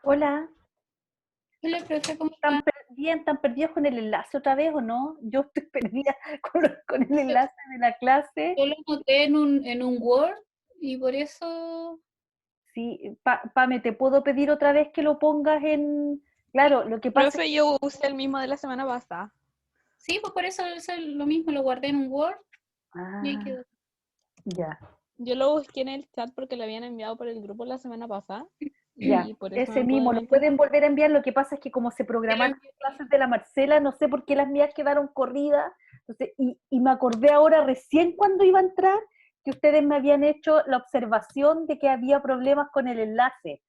Hola, Hola, profe, ¿cómo ¿tan está? bien, tan perdidos con el enlace otra vez o no? Yo estoy perdida con el enlace de la clase. Yo lo anoté en un Word y por eso, Sí, Pame, ¿te puedo pedir otra vez que lo pongas en...? Claro, lo que pasa es Profe, yo usé el mismo de la semana pasada. sí, pues por eso lo mismo, lo guardé en un Word que... y ahí quedó. Ya, Yo lo busqué en el chat porque lo habían enviado por el grupo la semana pasada ya, y por eso ese me pude mismo, lo meter. pueden volver a enviar, lo que pasa es que como se Te lo programaron las envío. clases de la Marcela, no sé por qué las mías quedaron corridas, entonces, y me acordé ahora recién cuando iba a entrar que ustedes me habían hecho la observación de que había problemas con el enlace.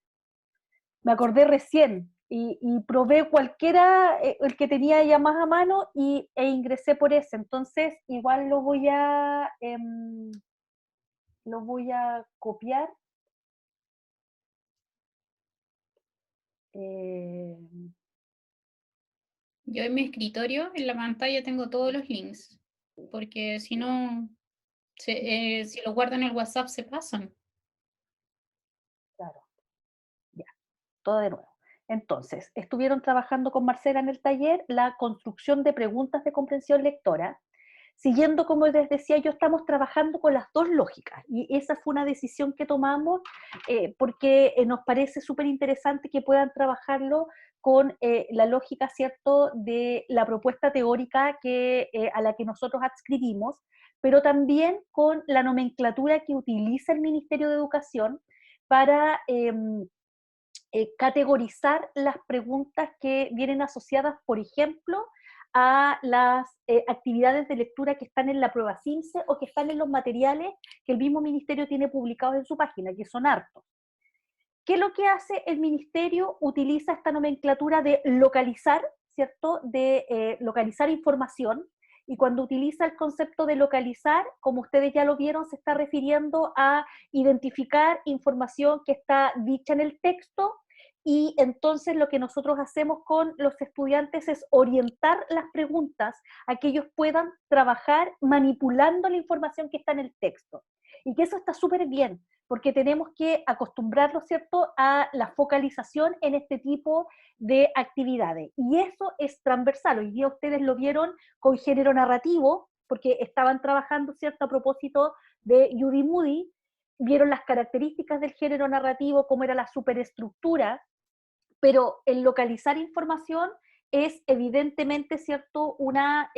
Me acordé recién y probé cualquiera, el que tenía ya más a mano e ingresé por ese. Entonces, igual lo voy a copiar. eh, Yo en mi escritorio, en la pantalla, tengo todos los links, porque si no, si lo guardo en el WhatsApp se pasan. claro, ya, todo de nuevo. Entonces, estuvieron trabajando con Marcela en el taller la construcción de preguntas de comprensión lectora. Siguiendo, como les decía yo, estamos trabajando con las dos lógicas y esa fue una decisión que tomamos porque nos parece súper interesante que puedan trabajarlo con la lógica, ¿cierto?, de la propuesta teórica a la que nosotros adscribimos, pero también con la nomenclatura que utiliza el Ministerio de Educación para categorizar las preguntas que vienen asociadas, por ejemplo, a las actividades de lectura que están en la prueba CIMSE o que están en los materiales que el mismo ministerio tiene publicados en su página, que son hartos. ¿Qué es lo que hace el ministerio? Utiliza esta nomenclatura de localizar, ¿cierto? De localizar información. Y cuando utiliza el concepto de localizar, como ustedes ya lo vieron, se está refiriendo a identificar información que está dicha en el texto y entonces lo que nosotros hacemos con los estudiantes es orientar las preguntas a que ellos puedan trabajar manipulando la información que está en el texto. Y que eso está súper bien, porque tenemos que acostumbrarlos, ¿cierto?, a la focalización en este tipo de actividades. Y eso es transversal. Hoy día ustedes lo vieron con género narrativo, porque estaban trabajando, ¿cierto?, a propósito de Judy Moody, vieron las características del género narrativo, cómo era la superestructura, pero el localizar información es evidentemente, ¿cierto?, una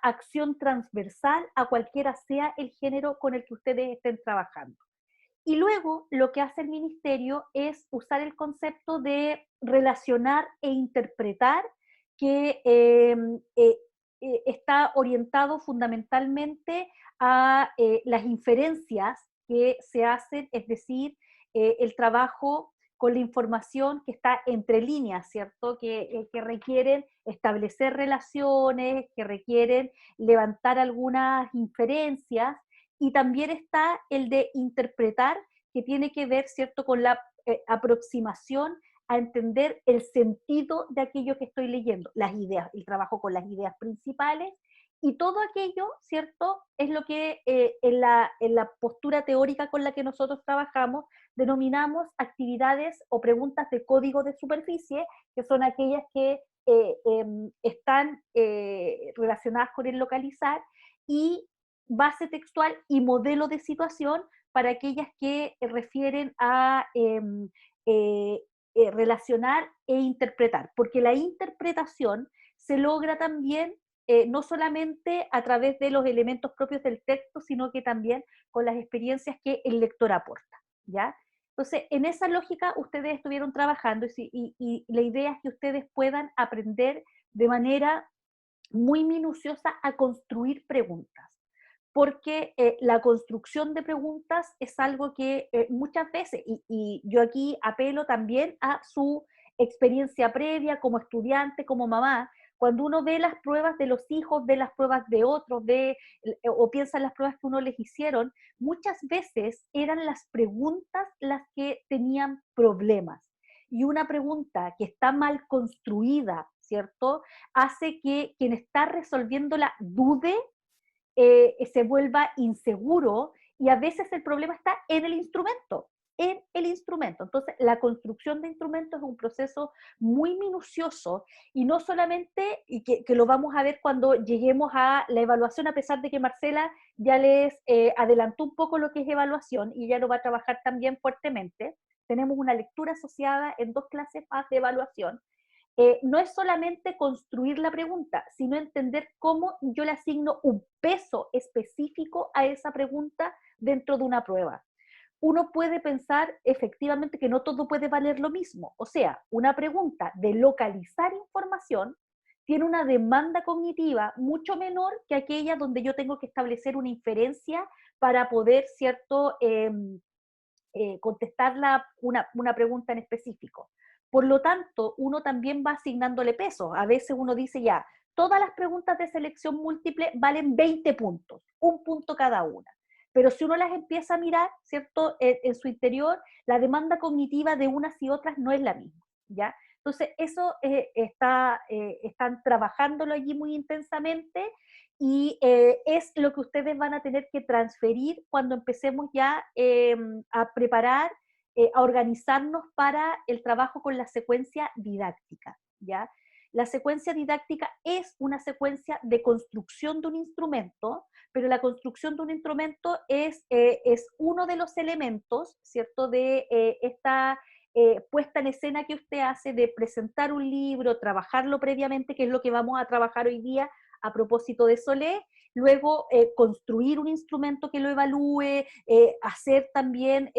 acción transversal a cualquiera sea el género con el que ustedes estén trabajando. Y luego lo que hace el ministerio es usar el concepto de relacionar e interpretar, que está orientado fundamentalmente a las inferencias que se hacen, es decir, el trabajo con la información que está entre líneas, ¿cierto? Que requieren establecer relaciones, que requieren levantar algunas inferencias, y también está el de interpretar, que tiene que ver, ¿cierto?, con la aproximación a entender el sentido de aquello que estoy leyendo, las ideas, el trabajo con las ideas principales, y todo aquello, ¿cierto?, es lo que en la postura teórica con la que nosotros trabajamos denominamos actividades o preguntas de código de superficie, que son aquellas que están relacionadas con el localizar, y base textual y modelo de situación para aquellas que refieren a relacionar e interpretar, porque la interpretación se logra también no solamente a través de los elementos propios del texto, sino que también con las experiencias que el lector aporta, ¿ya? Entonces, en esa lógica ustedes estuvieron trabajando y la idea es que ustedes puedan aprender de manera muy minuciosa a construir preguntas, porque la construcción de preguntas es algo que muchas veces, y yo aquí apelo también a su experiencia previa como estudiante, como mamá, cuando uno ve las pruebas de los hijos, ve las pruebas de otros, o piensa en las pruebas que uno les hicieron, muchas veces eran las preguntas las que tenían problemas. Y una pregunta que está mal construida, ¿cierto?, hace que quien está resolviéndola dude, se vuelva inseguro, y a veces el problema está en el instrumento, en el instrumento. Entonces, la construcción de instrumentos es un proceso muy minucioso y no solamente, y que lo vamos a ver cuando lleguemos a la evaluación, a pesar de que Marcela ya les adelantó un poco lo que es evaluación y ya lo va a trabajar también fuertemente. Tenemos una lectura asociada en 2 clases más de evaluación. No es solamente construir la pregunta, sino entender cómo yo le asigno un peso específico a esa pregunta dentro de una prueba. Uno puede pensar efectivamente que no todo puede valer lo mismo. O sea, una pregunta de localizar información tiene una demanda cognitiva mucho menor que aquella donde yo tengo que establecer una inferencia para poder, ¿cierto?, contestar una pregunta en específico. Por lo tanto, uno también va asignándole peso. A veces uno dice ya, todas las preguntas de selección múltiple valen 20 puntos, un punto cada una. Pero si uno las empieza a mirar, ¿cierto? En su interior, la demanda cognitiva de unas y otras no es la misma, ¿ya? Entonces, eso están trabajándolo allí muy intensamente y es lo que ustedes van a tener que transferir cuando empecemos ya a preparar, a organizarnos para el trabajo con la secuencia didáctica, ¿ya? La secuencia didáctica es una secuencia de construcción de un instrumento, pero la construcción de un instrumento es uno de los elementos, ¿cierto?, de esta puesta en escena que usted hace de presentar un libro, trabajarlo previamente, que es lo que vamos a trabajar hoy día a propósito de Solé, luego construir un instrumento que lo evalúe, hacer también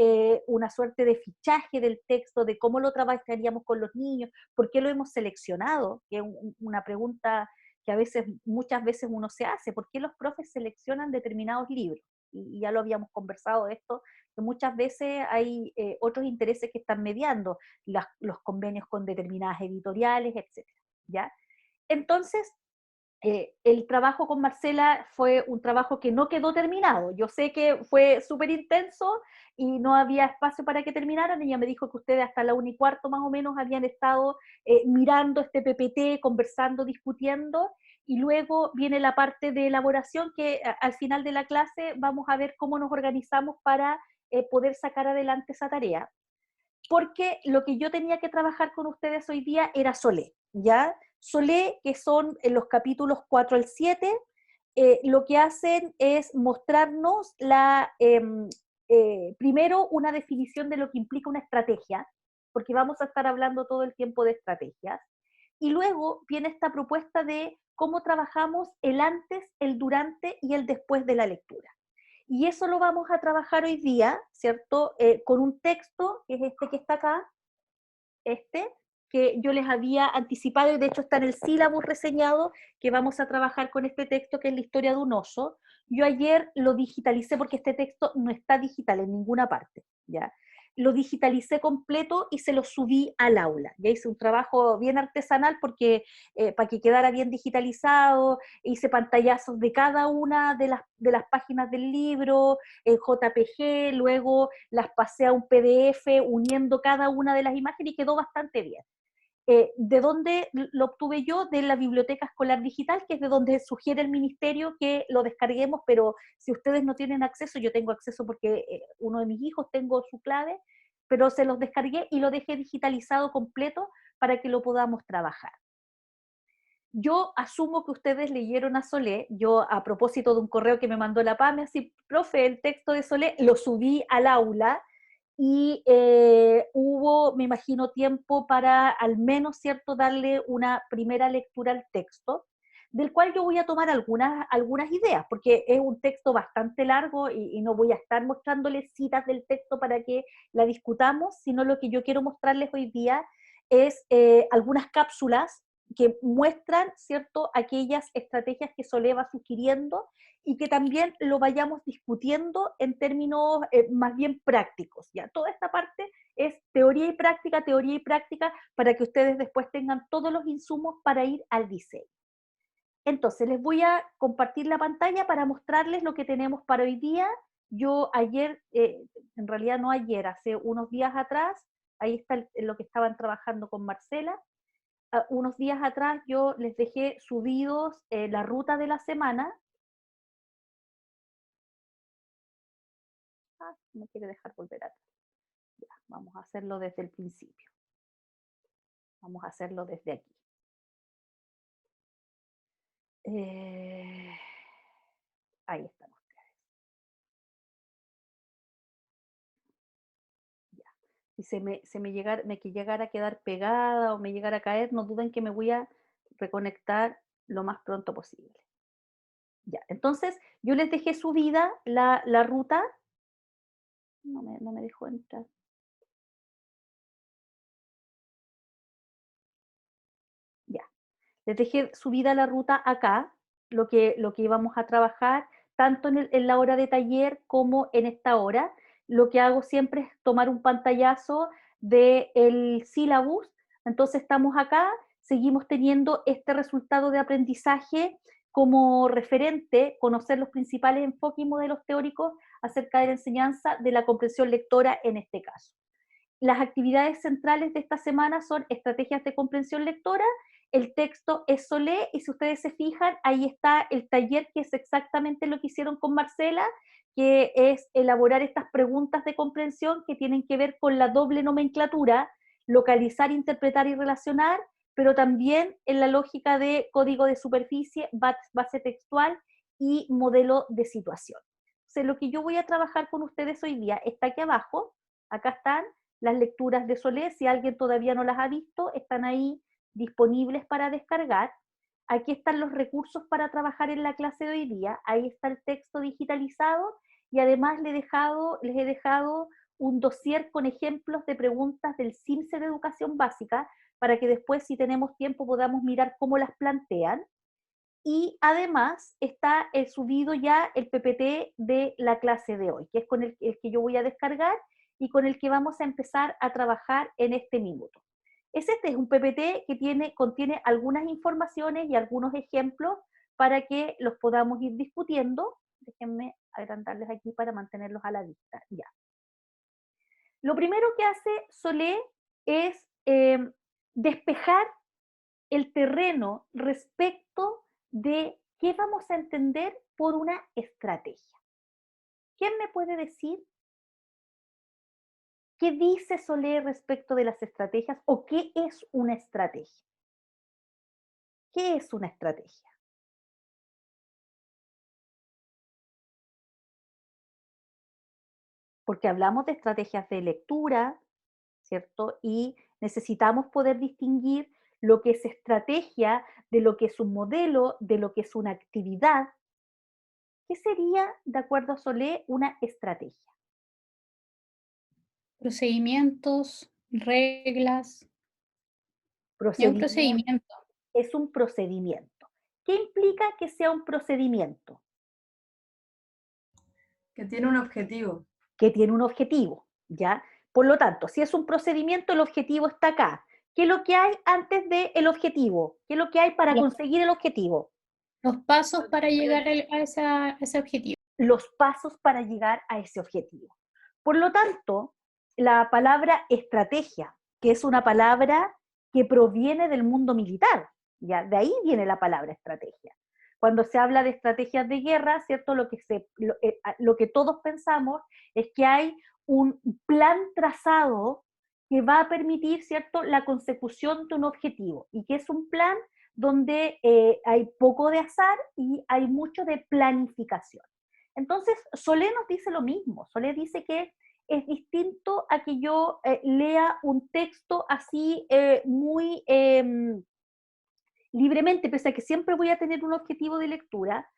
una suerte de fichaje del texto, de cómo lo trabajaríamos con los niños, por qué lo hemos seleccionado, que es una pregunta que muchas veces uno se hace, ¿por qué los profes seleccionan determinados libros? Y ya lo habíamos conversado de esto, que muchas veces hay otros intereses que están mediando, los convenios con determinadas editoriales, etcétera, ¿ya? Entonces, el trabajo con Marcela fue un trabajo que no quedó terminado. Yo sé que fue súper intenso y no había espacio para que terminaran. Ella me dijo que ustedes hasta la 1:15 más o menos habían estado mirando este PPT, conversando, discutiendo, y luego viene la parte de elaboración que al final de la clase vamos a ver cómo nos organizamos para poder sacar adelante esa tarea. Porque lo que yo tenía que trabajar con ustedes hoy día era Solé, ¿ya? Solé, que son en los capítulos 4 al 7, lo que hacen es mostrarnos primero una definición de lo que implica una estrategia, porque vamos a estar hablando todo el tiempo de estrategias, y luego viene esta propuesta de cómo trabajamos el antes, el durante y el después de la lectura. Y eso lo vamos a trabajar hoy día, ¿cierto? Con un texto, que es este que está acá, que yo les había anticipado, y de hecho está en el sílabus reseñado, que vamos a trabajar con este texto, que es la historia de un oso. Yo ayer lo digitalicé porque este texto no está digital en ninguna parte, ¿ya? Lo digitalicé completo y se lo subí al aula. Ya hice un trabajo bien artesanal porque para que quedara bien digitalizado, hice pantallazos de cada una de las páginas del libro en JPG, luego las pasé a un PDF uniendo cada una de las imágenes y quedó bastante bien. ¿De dónde lo obtuve yo? De la Biblioteca Escolar Digital, que es de donde sugiere el ministerio que lo descarguemos, pero si ustedes no tienen acceso, yo tengo acceso porque uno de mis hijos tengo su clave, pero se los descargué y lo dejé digitalizado completo para que lo podamos trabajar. Yo asumo que ustedes leyeron a Solé. Yo, a propósito de un correo que me mandó la PAME, así, profe, el texto de Solé, lo subí al aula y hubo, me imagino, tiempo para al menos, ¿cierto?, darle una primera lectura al texto, del cual yo voy a tomar algunas ideas, porque es un texto bastante largo y no voy a estar mostrándoles citas del texto para que la discutamos, sino lo que yo quiero mostrarles hoy día es algunas cápsulas que muestran, ¿cierto?, aquellas estrategias que Solé va sugiriendo y que también lo vayamos discutiendo en términos más bien prácticos, ¿ya? Toda esta parte es teoría y práctica, para que ustedes después tengan todos los insumos para ir al diseño. Entonces, les voy a compartir la pantalla para mostrarles lo que tenemos para hoy día. Yo ayer, en realidad no ayer, hace unos días atrás, ahí está lo que estaban trabajando con Marcela, unos días atrás yo les dejé subidos la ruta de la semana. No quiere dejar volver atrás. Ya, vamos a hacerlo desde el principio. Vamos a hacerlo desde aquí. Ahí están ustedes. Ya. Si me llegara a quedar pegada o me llegara a caer, no duden que me voy a reconectar lo más pronto posible. Ya, entonces yo les dejé subida la ruta. No me dejó entrar. Ya, les dejé subida la ruta acá, lo que íbamos a trabajar, tanto en la hora de taller como en esta hora. Lo que hago siempre es tomar un pantallazo del sílabus. Entonces estamos acá, seguimos teniendo este resultado de aprendizaje como referente, conocer los principales enfoques y modelos teóricos acerca de la enseñanza de la comprensión lectora en este caso. Las actividades centrales de esta semana son estrategias de comprensión lectora, el texto es Solé, y si ustedes se fijan, ahí está el taller que es exactamente lo que hicieron con Marcela, que es elaborar estas preguntas de comprensión que tienen que ver con la doble nomenclatura, localizar, interpretar y relacionar, pero también en la lógica de código de superficie, base textual y modelo de situación. Entonces, lo que yo voy a trabajar con ustedes hoy día está aquí abajo, acá están las lecturas de Solé, si alguien todavía no las ha visto, están ahí disponibles para descargar. Aquí están los recursos para trabajar en la clase de hoy día, ahí está el texto digitalizado y además les he dejado un dossier con ejemplos de preguntas del CIMSE de Educación Básica para que después, si tenemos tiempo, podamos mirar cómo las plantean. Y además está subido ya el PPT de la clase de hoy, que es con el que yo voy a descargar y con el que vamos a empezar a trabajar en este minuto. Este es un PPT que contiene algunas informaciones y algunos ejemplos para que los podamos ir discutiendo. Déjenme agrandarles aquí para mantenerlos a la vista. Ya. Lo primero que hace Solé es despejar el terreno respecto de qué vamos a entender por una estrategia. ¿Quién me puede decir qué dice Solé respecto de las estrategias o qué es una estrategia? ¿Qué es una estrategia? Porque hablamos de estrategias de lectura, ¿cierto? Y necesitamos poder distinguir lo que es estrategia de lo que es un modelo, de lo que es una actividad. ¿Qué sería, de acuerdo a Solé, una estrategia? Procedimientos, reglas. Es un procedimiento. Es un procedimiento. ¿Qué implica que sea un procedimiento? Que tiene un objetivo. Que tiene un objetivo, ¿ya? Por lo tanto, si es un procedimiento, el objetivo está acá. ¿Qué es lo que hay antes del objetivo? ¿Qué es lo que hay para conseguir el objetivo? Los pasos para llegar a ese objetivo. Los pasos para llegar a ese objetivo. Por lo tanto, la palabra estrategia, que es una palabra que proviene del mundo militar, ¿ya? De ahí viene la palabra estrategia. Cuando se habla de estrategias de guerra, ¿cierto? Lo que todos pensamos es que hay un plan trazado que va a permitir, ¿cierto?, la consecución de un objetivo, y que es un plan donde hay poco de azar y hay mucho de planificación. Entonces, Solé nos dice lo mismo. Solé dice que es distinto a que yo lea un texto así muy libremente, pese a que siempre voy a tener un objetivo de lectura,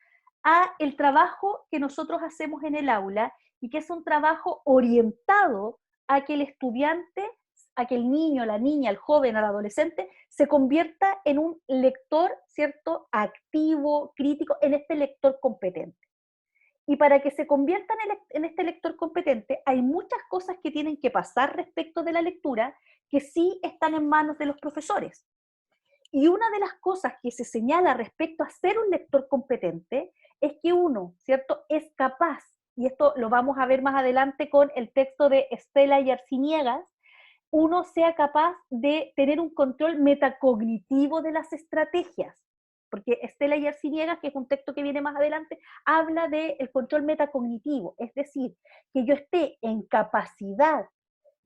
a el trabajo que nosotros hacemos en el aula y que es un trabajo orientado a que el estudiante, a que el niño, la niña, el joven, el adolescente, se convierta en un lector, ¿cierto?, activo, crítico, en este lector competente. Y para que se convierta en este lector competente, hay muchas cosas que tienen que pasar respecto de la lectura que sí están en manos de los profesores. Y una de las cosas que se señala respecto a ser un lector competente es que uno, ¿cierto?, es capaz, y esto lo vamos a ver más adelante con el texto de Estela y Arciniegas, uno sea capaz de tener un control metacognitivo de las estrategias. Porque Estela y Arciniegas, que es un texto que viene más adelante, habla del control metacognitivo, es decir, que yo esté en capacidad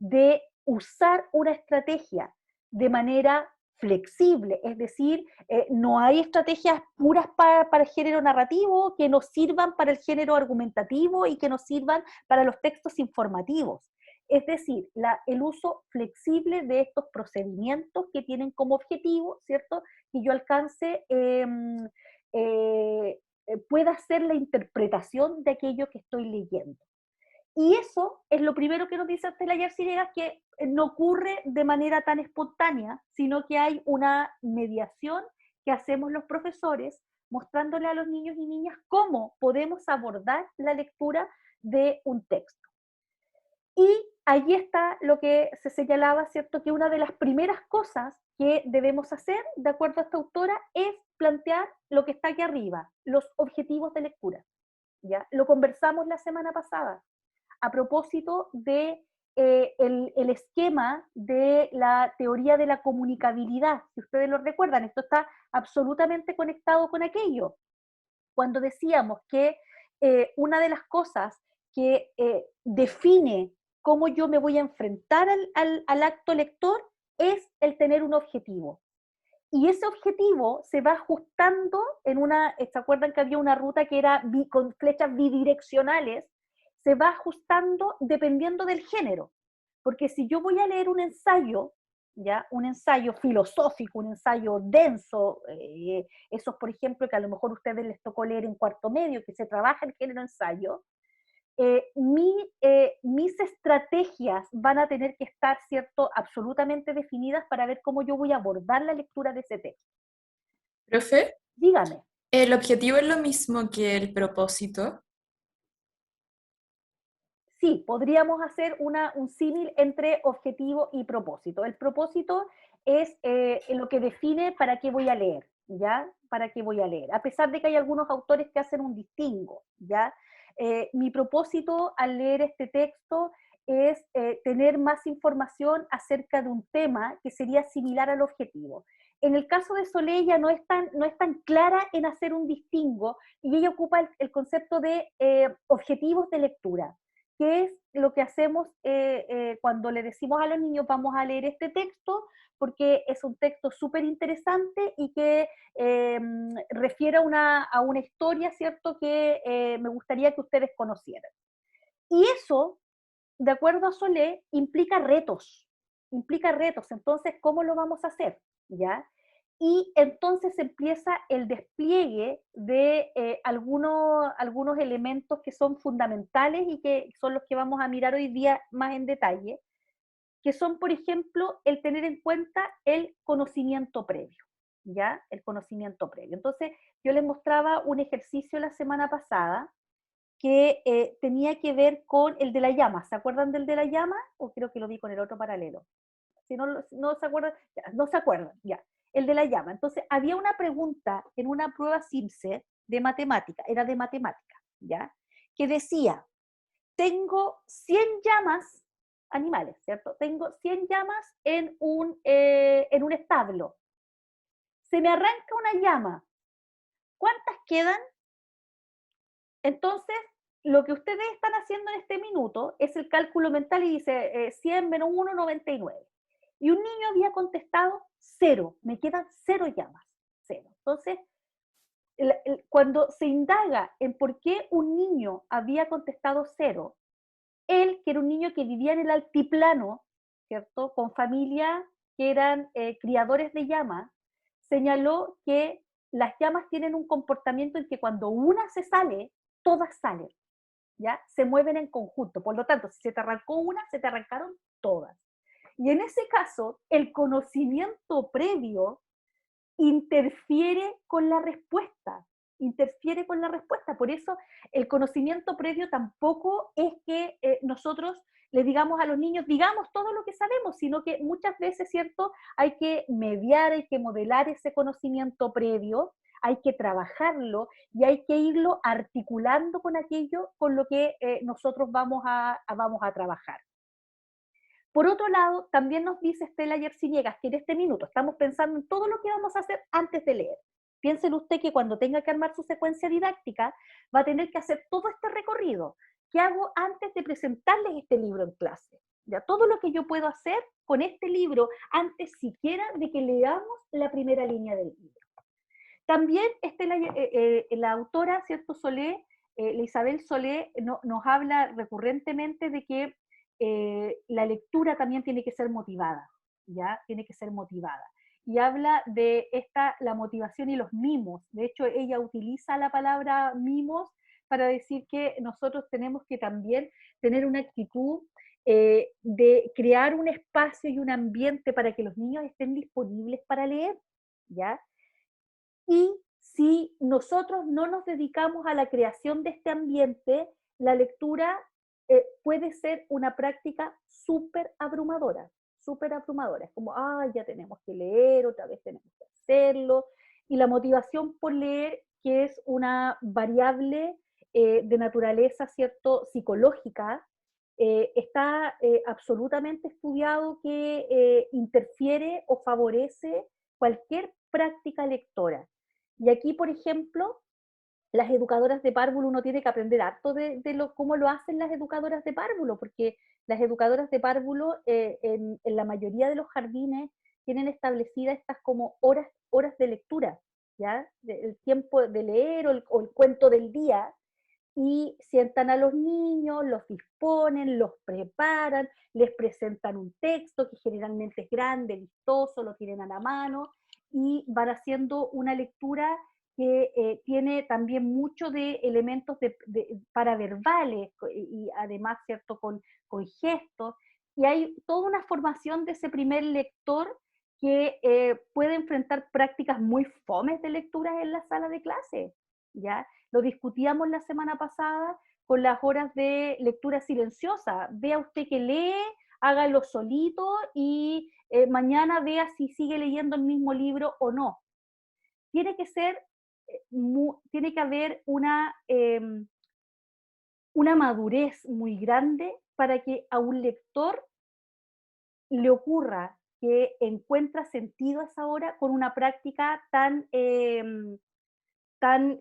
de usar una estrategia de manera flexible, es decir, no hay estrategias puras para el género narrativo que nos sirvan para el género argumentativo y que nos sirvan para los textos informativos. Es decir, el uso flexible de estos procedimientos que tienen como objetivo, ¿cierto?, que yo alcance, pueda hacer la interpretación de aquello que estoy leyendo. Y eso es lo primero que nos dice Estela Yarciniegas, que no ocurre de manera tan espontánea, sino que hay una mediación que hacemos los profesores, mostrándole a los niños y niñas cómo podemos abordar la lectura de un texto. Y allí está lo que se señalaba, ¿cierto?, que una de las primeras cosas que debemos hacer, de acuerdo a esta autora, es plantear lo que está aquí arriba, los objetivos de lectura. ¿Ya? Lo conversamos la semana pasada, a propósito de el esquema de la teoría de la comunicabilidad. Si ustedes lo recuerdan, esto está absolutamente conectado con aquello. Cuando decíamos que una de las cosas que define cómo yo me voy a enfrentar al acto lector es el tener un objetivo. Y ese objetivo se va ajustando en una, ¿se acuerdan que había una ruta que era con flechas bidireccionales? Se va ajustando dependiendo del género. Porque si yo voy a leer un ensayo, ¿ya? Un ensayo filosófico, un ensayo denso, esos, por ejemplo, que a lo mejor a ustedes les tocó leer en cuarto medio, que se trabaja el género ensayo, mis estrategias van a tener que estar, ¿cierto?, absolutamente definidas para ver cómo yo voy a abordar la lectura de ese texto. Profe, Dígame. ¿el objetivo es lo mismo que el propósito? Sí, podríamos hacer un símil entre objetivo y propósito. El propósito es lo que define para qué voy a leer, ¿ya? Para qué voy a leer. A pesar de que hay algunos autores que hacen un distingo, ¿ya? Mi propósito al leer este texto es tener más información acerca de un tema que sería similar al objetivo. En el caso de Soleil no es tan clara en hacer un distingo y ella ocupa el concepto de objetivos de lectura, que es lo que hacemos cuando le decimos a los niños vamos a leer este texto porque es un texto súper interesante y que refiere a una historia, ¿cierto?, que me gustaría que ustedes conocieran. Y eso, de acuerdo a Solé, implica retos. Entonces, ¿cómo lo vamos a hacer? ¿Ya? Y entonces empieza el despliegue de algunos elementos que son fundamentales y que son los que vamos a mirar hoy día más en detalle, que son, por ejemplo, el tener en cuenta el conocimiento previo, ¿ya? El conocimiento previo. Entonces, yo les mostraba un ejercicio la semana pasada que tenía que ver con el de la llama. ¿Se acuerdan del de la llama? O creo que lo vi con el otro paralelo. Si no se acuerdan, ya, no se acuerdan, ya. El de la llama. Entonces, había una pregunta en una prueba CIMSE de matemática, era de matemática, ¿ya? Que decía, tengo 100 llamas animales, ¿cierto? Tengo 100 llamas en un establo. Se me arranca una llama. ¿Cuántas quedan? Entonces, lo que ustedes están haciendo en este minuto es el cálculo mental y dice 100 menos 1, 99. Y un niño había contestado 0, me quedan 0 llamas, 0. Entonces, cuando se indaga en por qué un niño había contestado 0, él, que era un niño que vivía en el altiplano, ¿cierto?, con familia que eran criadores de llamas, señaló que las llamas tienen un comportamiento en que cuando una se sale, todas salen, ¿ya? Se mueven en conjunto. Por lo tanto, si se te arrancó una, se te arrancaron todas. Y en ese caso, el conocimiento previo interfiere con la respuesta. Por eso, el conocimiento previo tampoco es que nosotros le digamos a los niños, digamos todo lo que sabemos, sino que muchas veces, ¿cierto?, hay que mediar, hay que modelar ese conocimiento previo, hay que trabajarlo y hay que irlo articulando con aquello con lo que nosotros vamos a trabajar. Por otro lado, también nos dice Estela Yarciniegas que en este minuto estamos pensando en todo lo que vamos a hacer antes de leer. Piensen usted que cuando tenga que armar su secuencia didáctica, va a tener que hacer todo este recorrido. ¿Qué hago antes de presentarles este libro en clase? Ya, todo lo que yo puedo hacer con este libro antes siquiera de que leamos la primera línea del libro. También la autora, ¿cierto? Solé, la Isabel Solé, nos habla recurrentemente de que la lectura también tiene que ser motivada, ¿ya? Tiene que ser motivada. Y habla de la motivación y los mimos. De hecho, ella utiliza la palabra mimos para decir que nosotros tenemos que también tener una actitud de crear un espacio y un ambiente para que los niños estén disponibles para leer, ¿ya? Y si nosotros no nos dedicamos a la creación de este ambiente, la lectura puede ser una práctica súper abrumadora, súper abrumadora. Es como, ya tenemos que leer, otra vez tenemos que hacerlo. Y la motivación por leer, que es una variable de naturaleza, ¿cierto?, psicológica, está absolutamente estudiado que interfiere o favorece cualquier práctica lectora. Y aquí, por ejemplo, las educadoras de párvulo, uno tiene que aprender harto de cómo lo hacen las educadoras de párvulo, porque las educadoras de párvulo en la mayoría de los jardines tienen establecidas estas como horas de lectura, ¿ya? El tiempo de leer o el cuento del día, y sientan a los niños, los disponen, los preparan, les presentan un texto que generalmente es grande, vistoso, lo tienen a la mano, y van haciendo una lectura que tiene también mucho de elementos paraverbales y además, ¿cierto?, con gestos, y hay toda una formación de ese primer lector que puede enfrentar prácticas muy fomes de lectura en la sala de clase, ¿ya? Lo discutíamos la semana pasada con las horas de lectura silenciosa. Vea usted que lee, hágalo solito y mañana vea si sigue leyendo el mismo libro o no. Tiene que ser, tiene que haber una madurez muy grande para que a un lector le ocurra que encuentra sentido a esa hora con una práctica tan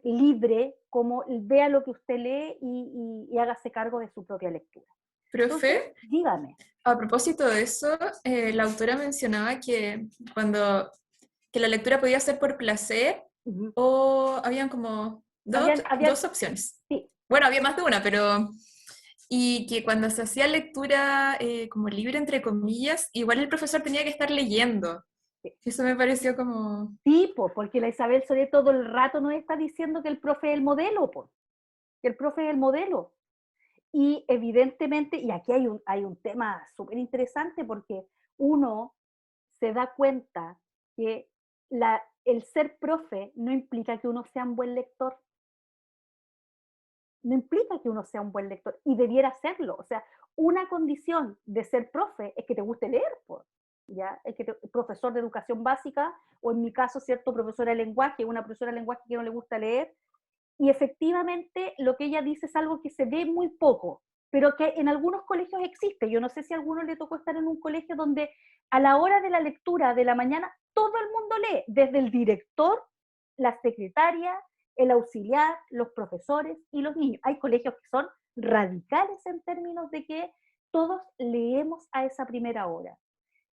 libre como vea lo que usted lee y hágase cargo de su propia lectura. Profe, Entonces, dígame. a propósito de eso, la autora mencionaba que que la lectura podía ser por placer o habían como dos opciones. Sí. Bueno, había más de una, pero... Y que cuando se hacía lectura como libre, entre comillas, igual el profesor tenía que estar leyendo. Eso me pareció como... Sí, porque la Isabel Solé todo el rato nos está diciendo que el profe es el modelo, que el profe es el modelo. Y evidentemente, y aquí hay un tema súper interesante, porque uno se da cuenta que el ser profe no implica que uno sea un buen lector. No implica que uno sea un buen lector, y debiera serlo. O sea, una condición de ser profe es que te guste leer, ¿ya? Es que profesor de educación básica, o en mi caso, cierto, profesora de lenguaje, una profesora de lenguaje que no le gusta leer, y efectivamente lo que ella dice es algo que se ve muy poco, pero que en algunos colegios existe. Yo no sé si a alguno le tocó estar en un colegio donde a la hora de la lectura de la mañana todo el mundo lee, desde el director, la secretaria, el auxiliar, los profesores y los niños. Hay colegios que son radicales en términos de que todos leemos a esa primera hora.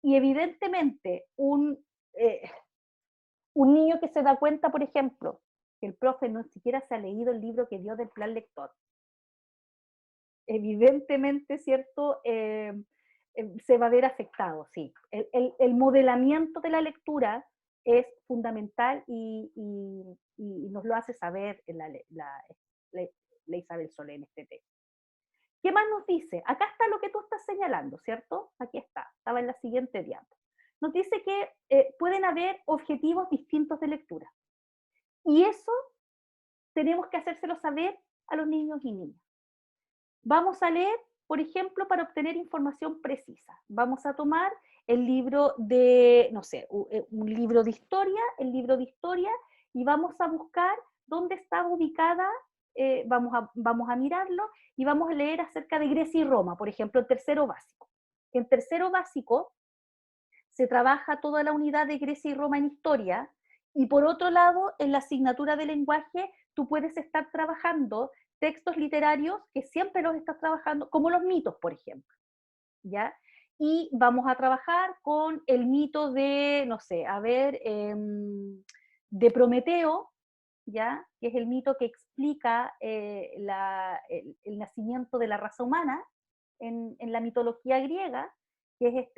Y evidentemente un niño que se da cuenta, por ejemplo, que el profe no siquiera se ha leído el libro que dio del plan lector, evidentemente, ¿cierto?, se va a ver afectado, sí. El modelamiento de la lectura es fundamental y nos lo hace saber la Isabel Solé en este texto. ¿Qué más nos dice? Acá está lo que tú estás señalando, ¿cierto? Aquí está, estaba en la siguiente diapo. Nos dice que pueden haber objetivos distintos de lectura. Y eso tenemos que hacérselo saber a los niños y niñas. Vamos a leer, por ejemplo, para obtener información precisa. Vamos a tomar el libro de, no sé, un libro de historia, y vamos a buscar dónde está ubicada, vamos a mirarlo, y vamos a leer acerca de Grecia y Roma, por ejemplo, en tercero básico. En tercero básico se trabaja toda la unidad de Grecia y Roma en historia, y por otro lado, en la asignatura de lenguaje, tú puedes estar trabajando textos literarios que siempre los estás trabajando, como los mitos, por ejemplo. ¿ya? Y vamos a trabajar con el mito de, no sé, a ver, de Prometeo, ¿ya? Que es el mito que explica el nacimiento de la raza humana en la mitología griega, que es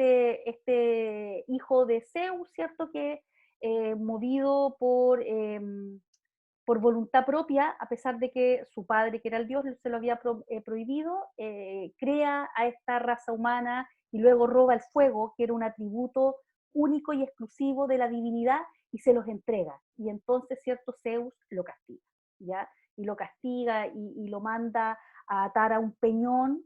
este hijo de Zeus, ¿cierto? Que movido por voluntad propia, a pesar de que su padre, que era el dios, se lo había prohibido, crea a esta raza humana y luego roba el fuego, que era un atributo único y exclusivo de la divinidad, y se los entrega. Y entonces, cierto, Zeus lo castiga, ¿ya? Y lo castiga y lo manda a atar a un peñón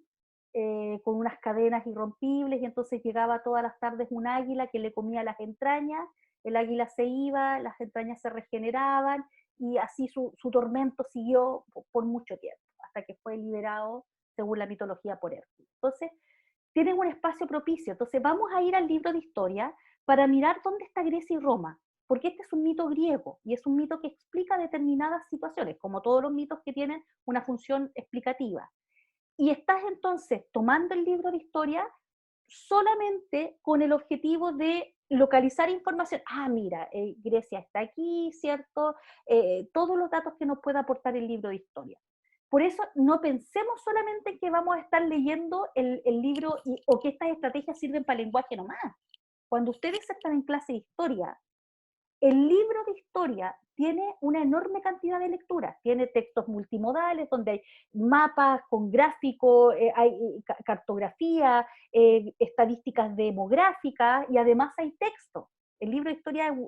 con unas cadenas irrompibles, y entonces llegaba todas las tardes un águila que le comía las entrañas, el águila se iba, las entrañas se regeneraban, y así su tormento siguió por mucho tiempo, hasta que fue liberado, según la mitología, por Hércules. Entonces, tienen un espacio propicio. Entonces, vamos a ir al libro de historia para mirar dónde está Grecia y Roma, porque este es un mito griego, y es un mito que explica determinadas situaciones, como todos los mitos que tienen una función explicativa. Y estás entonces tomando el libro de historia solamente con el objetivo de localizar información. Ah, mira, Grecia está aquí, ¿cierto? Todos los datos que nos puede aportar el libro de historia. Por eso no pensemos solamente en que vamos a estar leyendo el libro o que estas estrategias sirven para el lenguaje nomás. Cuando ustedes están en clase de historia, el libro de historia tiene una enorme cantidad de lecturas, tiene textos multimodales donde hay mapas con gráficos, hay cartografía, estadísticas demográficas, y además hay texto. El libro de historia es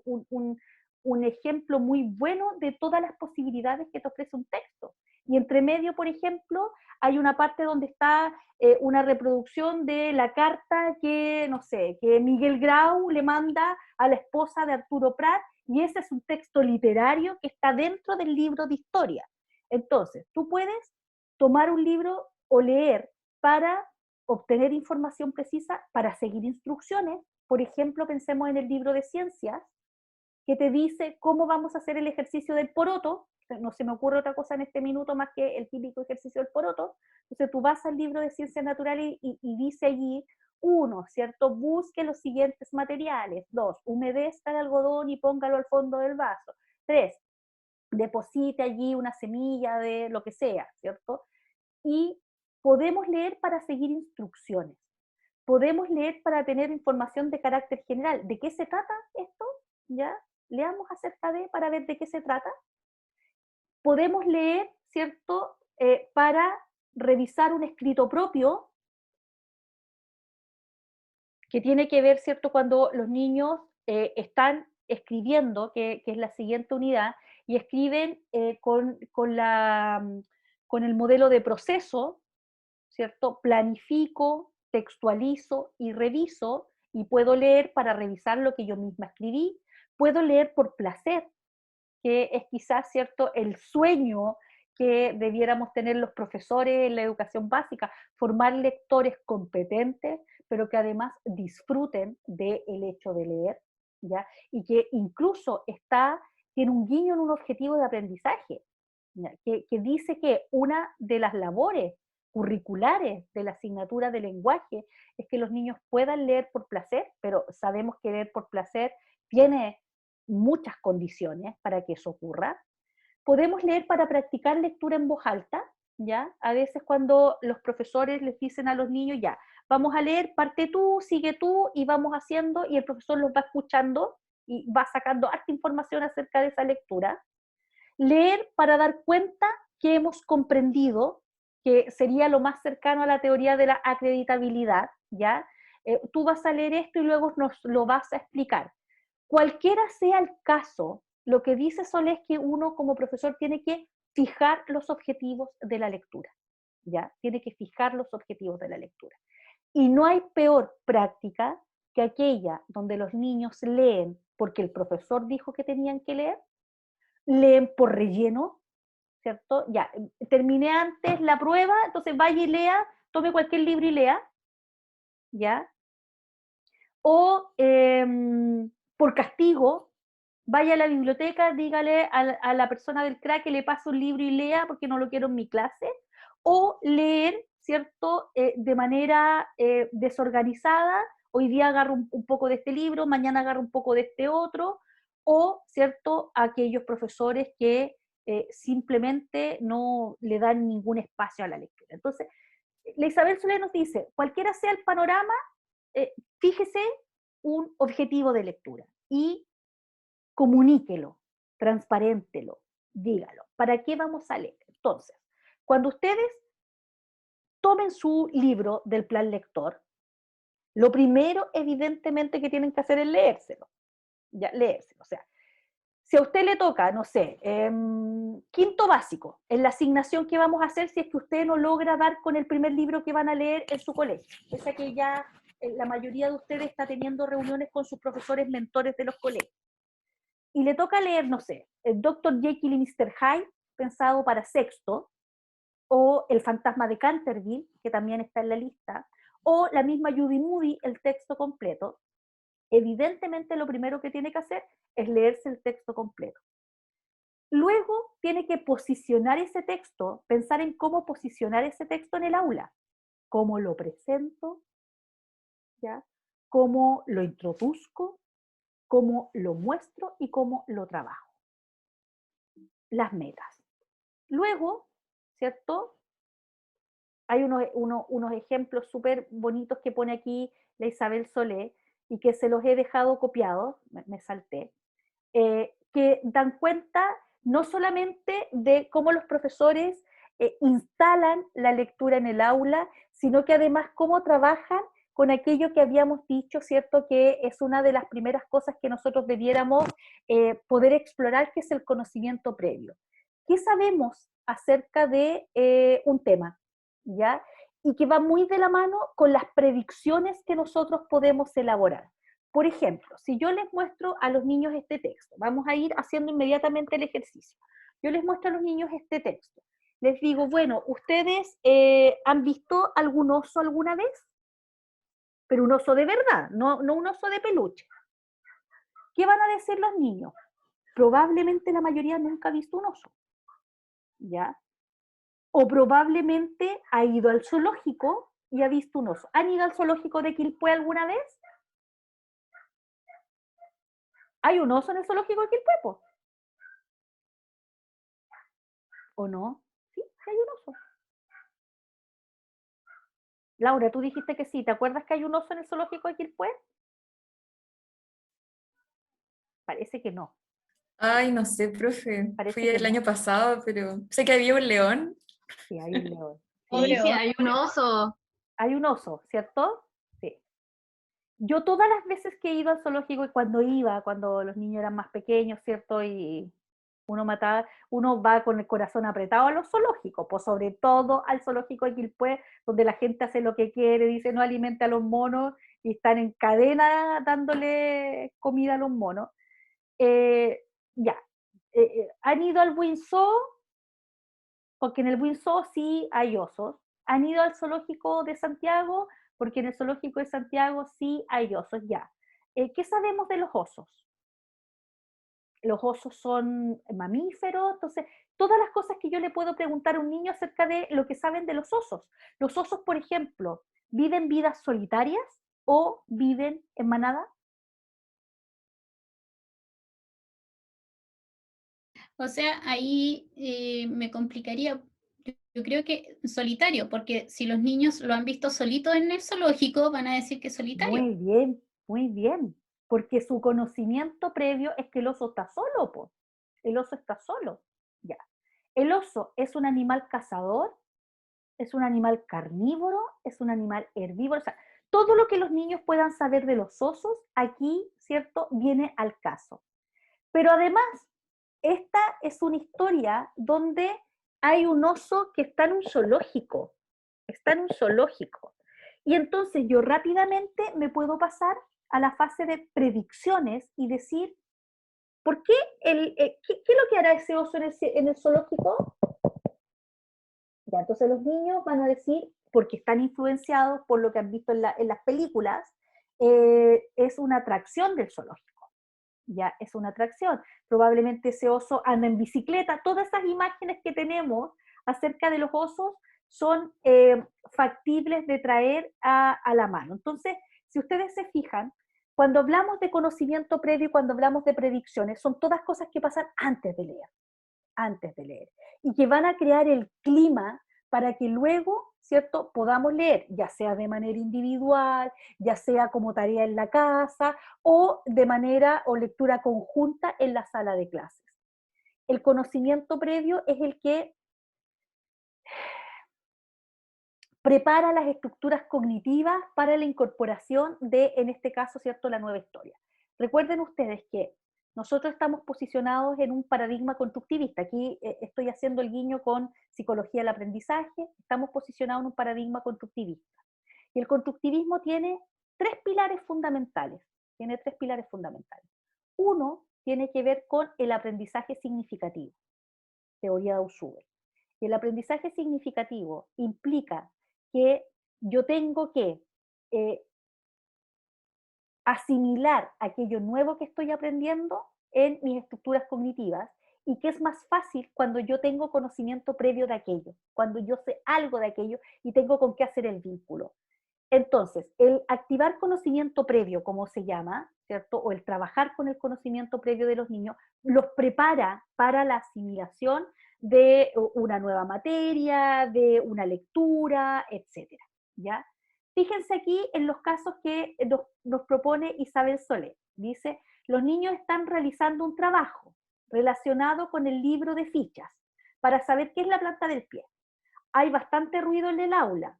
un ejemplo muy bueno de todas las posibilidades que te ofrece un texto. Y entre medio, por ejemplo, hay una parte donde está una reproducción de la carta que, no sé, que Miguel Grau le manda a la esposa de Arturo Prat, y ese es un texto literario que está dentro del libro de historia. Entonces, tú puedes tomar un libro o leer para obtener información precisa, para seguir instrucciones. Por ejemplo, pensemos en el libro de ciencias, que te dice cómo vamos a hacer el ejercicio del poroto. No se me ocurre otra cosa en este minuto más que el típico ejercicio del poroto. Entonces tú vas al libro de ciencias naturales y dice allí, 1, ¿cierto? Busque los siguientes materiales. 2, humedezca el algodón y póngalo al fondo del vaso. 3, deposite allí una semilla de lo que sea, ¿cierto? Y podemos leer para seguir instrucciones. Podemos leer para tener información de carácter general. ¿De qué se trata esto? ¿Ya? Leamos acerca de, para ver de qué se trata. Podemos leer, ¿cierto?, para revisar un escrito propio, que tiene que ver, ¿cierto?, cuando los niños están escribiendo, que es la siguiente unidad, y escriben con el modelo de proceso, ¿cierto? Planifico, textualizo y reviso, y puedo leer para revisar lo que yo misma escribí. Puedo leer por placer, que es quizás, ¿cierto?, el sueño que debiéramos tener los profesores en la educación básica, formar lectores competentes, pero que además disfruten del hecho de leer, ¿ya? Y que incluso tiene un guiño en un objetivo de aprendizaje, ¿ya? Que dice que una de las labores curriculares de la asignatura de lenguaje es que los niños puedan leer por placer, pero sabemos que leer por placer tiene muchas condiciones para que eso ocurra. Podemos leer para practicar lectura en voz alta, ¿ya? A veces cuando los profesores les dicen a los niños, ya, vamos a leer, parte tú, sigue tú, y vamos haciendo, y el profesor los va escuchando y va sacando harta información acerca de esa lectura. Leer para dar cuenta que hemos comprendido, que sería lo más cercano a la teoría de la acreditabilidad, ¿ya? Tú vas a leer esto y luego nos lo vas a explicar. Cualquiera sea el caso, lo que dice Sol es que uno como profesor tiene que fijar los objetivos de la lectura, ¿ya? Tiene que fijar los objetivos de la lectura. Y no hay peor práctica que aquella donde los niños leen porque el profesor dijo que tenían que leer, leen por relleno, ¿cierto? Ya, terminé antes la prueba, entonces vaya y lea, tome cualquier libro y lea, ¿ya? O por castigo, vaya a la biblioteca, dígale a la persona del crack que le pase un libro y lea porque no lo quiero en mi clase, o leer ¿cierto? De manera desorganizada, hoy día agarro un poco de este libro, mañana agarro un poco de este otro, o, ¿cierto?, aquellos profesores que simplemente no le dan ningún espacio a la lectura. Entonces, la Isabel Soler nos dice, cualquiera sea el panorama, fíjese un objetivo de lectura y comuníquelo, transparéntelo, dígalo. ¿Para qué vamos a leer? Entonces, cuando ustedes tomen su libro del plan lector, lo primero, evidentemente, que tienen que hacer es leérselo. Ya, leérselo. O sea, si a usted le toca, no sé, quinto básico, en la asignación que vamos a hacer si es que usted no logra dar con el primer libro que van a leer en su colegio. Esa que ya la mayoría de ustedes está teniendo reuniones con sus profesores mentores de los colegios. Y le toca leer, no sé, el Dr. Jekyll y Mr. Hyde, pensado para sexto, o El fantasma de Canterville, que también está en la lista, o la misma Judy Moody, el texto completo. Evidentemente lo primero que tiene que hacer es leerse el texto completo. Luego tiene que posicionar ese texto, pensar en cómo posicionar ese texto en el aula, cómo lo presento, ¿ya? Cómo lo introduzco, cómo lo muestro y cómo lo trabajo. Las metas. Luego, ¿cierto? Hay unos ejemplos súper bonitos que pone aquí la Isabel Solé y que se los he dejado copiados, me salté, que dan cuenta no solamente de cómo los profesores instalan la lectura en el aula, sino que además cómo trabajan con aquello que habíamos dicho, ¿cierto? Que es una de las primeras cosas que nosotros debiéramos poder explorar, que es el conocimiento previo. ¿Qué sabemos acerca de un tema? ¿Ya? Y que va muy de la mano con las predicciones que nosotros podemos elaborar. Por ejemplo, si yo les muestro a los niños este texto, vamos a ir haciendo inmediatamente el ejercicio. Yo les muestro a los niños este texto. Les digo, bueno, ¿ustedes han visto algún oso alguna vez? Pero un oso de verdad, no un oso de peluche. ¿Qué van a decir los niños? Probablemente la mayoría nunca ha visto un oso. ¿Ya? O probablemente ha ido al zoológico y ha visto un oso. ¿Han ido al zoológico de Quilpué alguna vez? ¿Hay un oso en el zoológico de Quilpué, po? ¿O no? Sí, sí hay un oso. Laura, tú dijiste que sí. ¿Te acuerdas que hay un oso en el zoológico de Quilpué? Parece que no. Ay, no sé, profe. Parece Fui que el no. año pasado, pero sé que había un león. Sí, hay un león. Pobre Sí, oso. hay un oso. Hay un oso, ¿cierto? Sí. Yo todas las veces que he ido al zoológico y cuando los niños eran más pequeños, ¿cierto? Y uno va con el corazón apretado a los zoológicos, pues sobre todo al zoológico de Quilpué, donde la gente hace lo que quiere, dice no alimente a los monos y están en cadena dándole comida a los monos. Ya, han ido al Windsor, porque en el Windsor sí hay osos. Han ido al zoológico de Santiago, porque en el zoológico de Santiago sí hay osos, ya. ¿Qué sabemos de los osos? Los osos son mamíferos, entonces todas las cosas que yo le puedo preguntar a un niño acerca de lo que saben de los osos. Los osos, por ejemplo, ¿viven vidas solitarias o viven en manada? O sea, ahí me complicaría. Yo creo que solitario, porque si los niños lo han visto solito en el zoológico, van a decir que es solitario. Muy bien, porque su conocimiento previo es que el oso está solo, pues. El oso está solo, ya. El oso es un animal cazador, es un animal carnívoro, es un animal herbívoro, o sea, todo lo que los niños puedan saber de los osos, aquí, ¿cierto?, viene al caso. Pero además, esta es una historia donde hay un oso que está en un zoológico, está en un zoológico. Y entonces yo rápidamente me puedo pasar a la fase de predicciones y decir, ¿por qué qué es lo que hará ese oso en el zoológico? Ya, entonces los niños van a decir, porque están influenciados por lo que han visto en las películas, es una atracción del zoológico. Ya, es una atracción. Probablemente ese oso anda en bicicleta. Todas esas imágenes que tenemos acerca de los osos son factibles de traer a la mano. Entonces, si ustedes se fijan, cuando hablamos de conocimiento previo y cuando hablamos de predicciones, son todas cosas que pasan antes de leer, y que van a crear el clima para que luego, ¿cierto?, podamos leer, ya sea de manera individual, ya sea como tarea en la casa, o de manera o lectura conjunta en la sala de clases. El conocimiento previo es el que prepara las estructuras cognitivas para la incorporación de, en este caso, ¿cierto?, la nueva historia. Recuerden ustedes que nosotros estamos posicionados en un paradigma constructivista. Aquí estoy haciendo el guiño con psicología del aprendizaje. Estamos posicionados en un paradigma constructivista. Y el constructivismo tiene tres pilares fundamentales. Uno tiene que ver con el aprendizaje significativo, teoría de Ausubel. Y el aprendizaje significativo implica que yo tengo que asimilar aquello nuevo que estoy aprendiendo en mis estructuras cognitivas, y que es más fácil cuando yo tengo conocimiento previo de aquello, cuando yo sé algo de aquello y tengo con qué hacer el vínculo. Entonces, el activar conocimiento previo, como se llama, ¿cierto?, o el trabajar con el conocimiento previo de los niños, los prepara para la asimilación de una nueva materia, de una lectura, etcétera, ¿ya? Fíjense aquí en los casos que nos propone Isabel Solé. Dice, los niños están realizando un trabajo relacionado con el libro de fichas para saber qué es la planta del pie. Hay bastante ruido en el aula.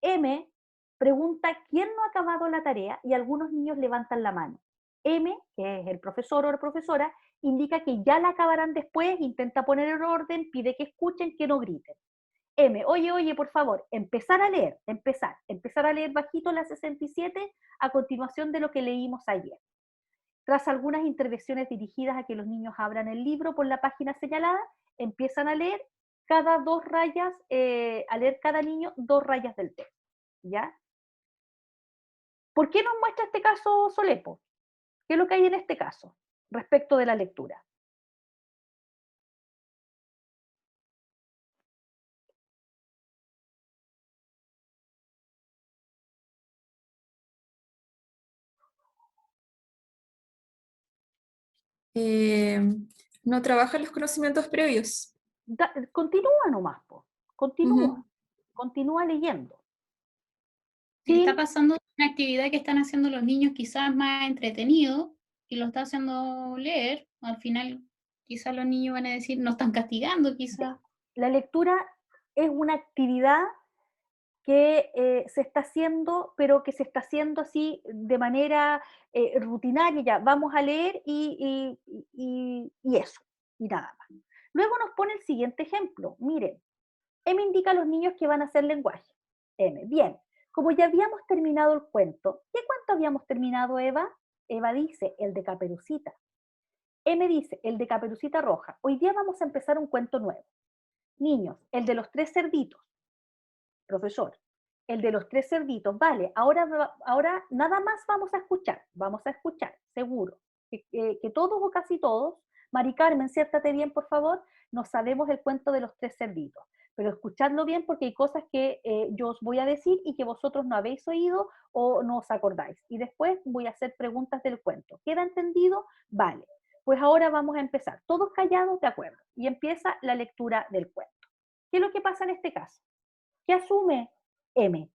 M pregunta quién no ha acabado la tarea y algunos niños levantan la mano. M, que es el profesor o la profesora, indica que ya la acabarán después, intenta poner en orden, pide que escuchen, que no griten. M, oye, por favor, empezar a leer bajito la 67 a continuación de lo que leímos ayer. Tras algunas intervenciones dirigidas a que los niños abran el libro por la página señalada, empiezan a leer cada 2 rayas, a leer cada niño 2 rayas del texto, ¿ya? ¿Por qué nos muestra este caso Solepo? ¿Qué es lo que hay en este caso respecto de la lectura? No trabajan los conocimientos previos. Continúa nomás, continúa leyendo. ¿Sí? Está pasando una actividad que están haciendo los niños quizás más entretenido y lo está haciendo leer. Al final quizás los niños van a decir, no están castigando quizás. La lectura es una actividad que se está haciendo, pero que se está haciendo así de manera rutinaria, ya, vamos a leer y eso, y nada más. Luego nos pone el siguiente ejemplo, miren, M indica a los niños que van a hacer lenguaje. M, bien, como ya habíamos terminado el cuento, ¿qué cuento habíamos terminado, Eva? Eva dice, el de Caperucita. M dice, el de Caperucita Roja. Hoy día vamos a empezar un cuento nuevo. Niños, el de los 3 cerditos. Profesor, el de los 3 cerditos, vale, ahora nada más vamos a escuchar, seguro, que todos o casi todos, Mari Carmen, siéntate bien, por favor, nos sabemos el cuento de los 3 cerditos, pero escuchadlo bien porque hay cosas que yo os voy a decir y que vosotros no habéis oído o no os acordáis, y después voy a hacer preguntas del cuento. ¿Queda entendido? Vale, pues ahora vamos a empezar, todos callados, de acuerdo, y empieza la lectura del cuento. ¿Qué es lo que pasa en este caso? ¿Qué asume M?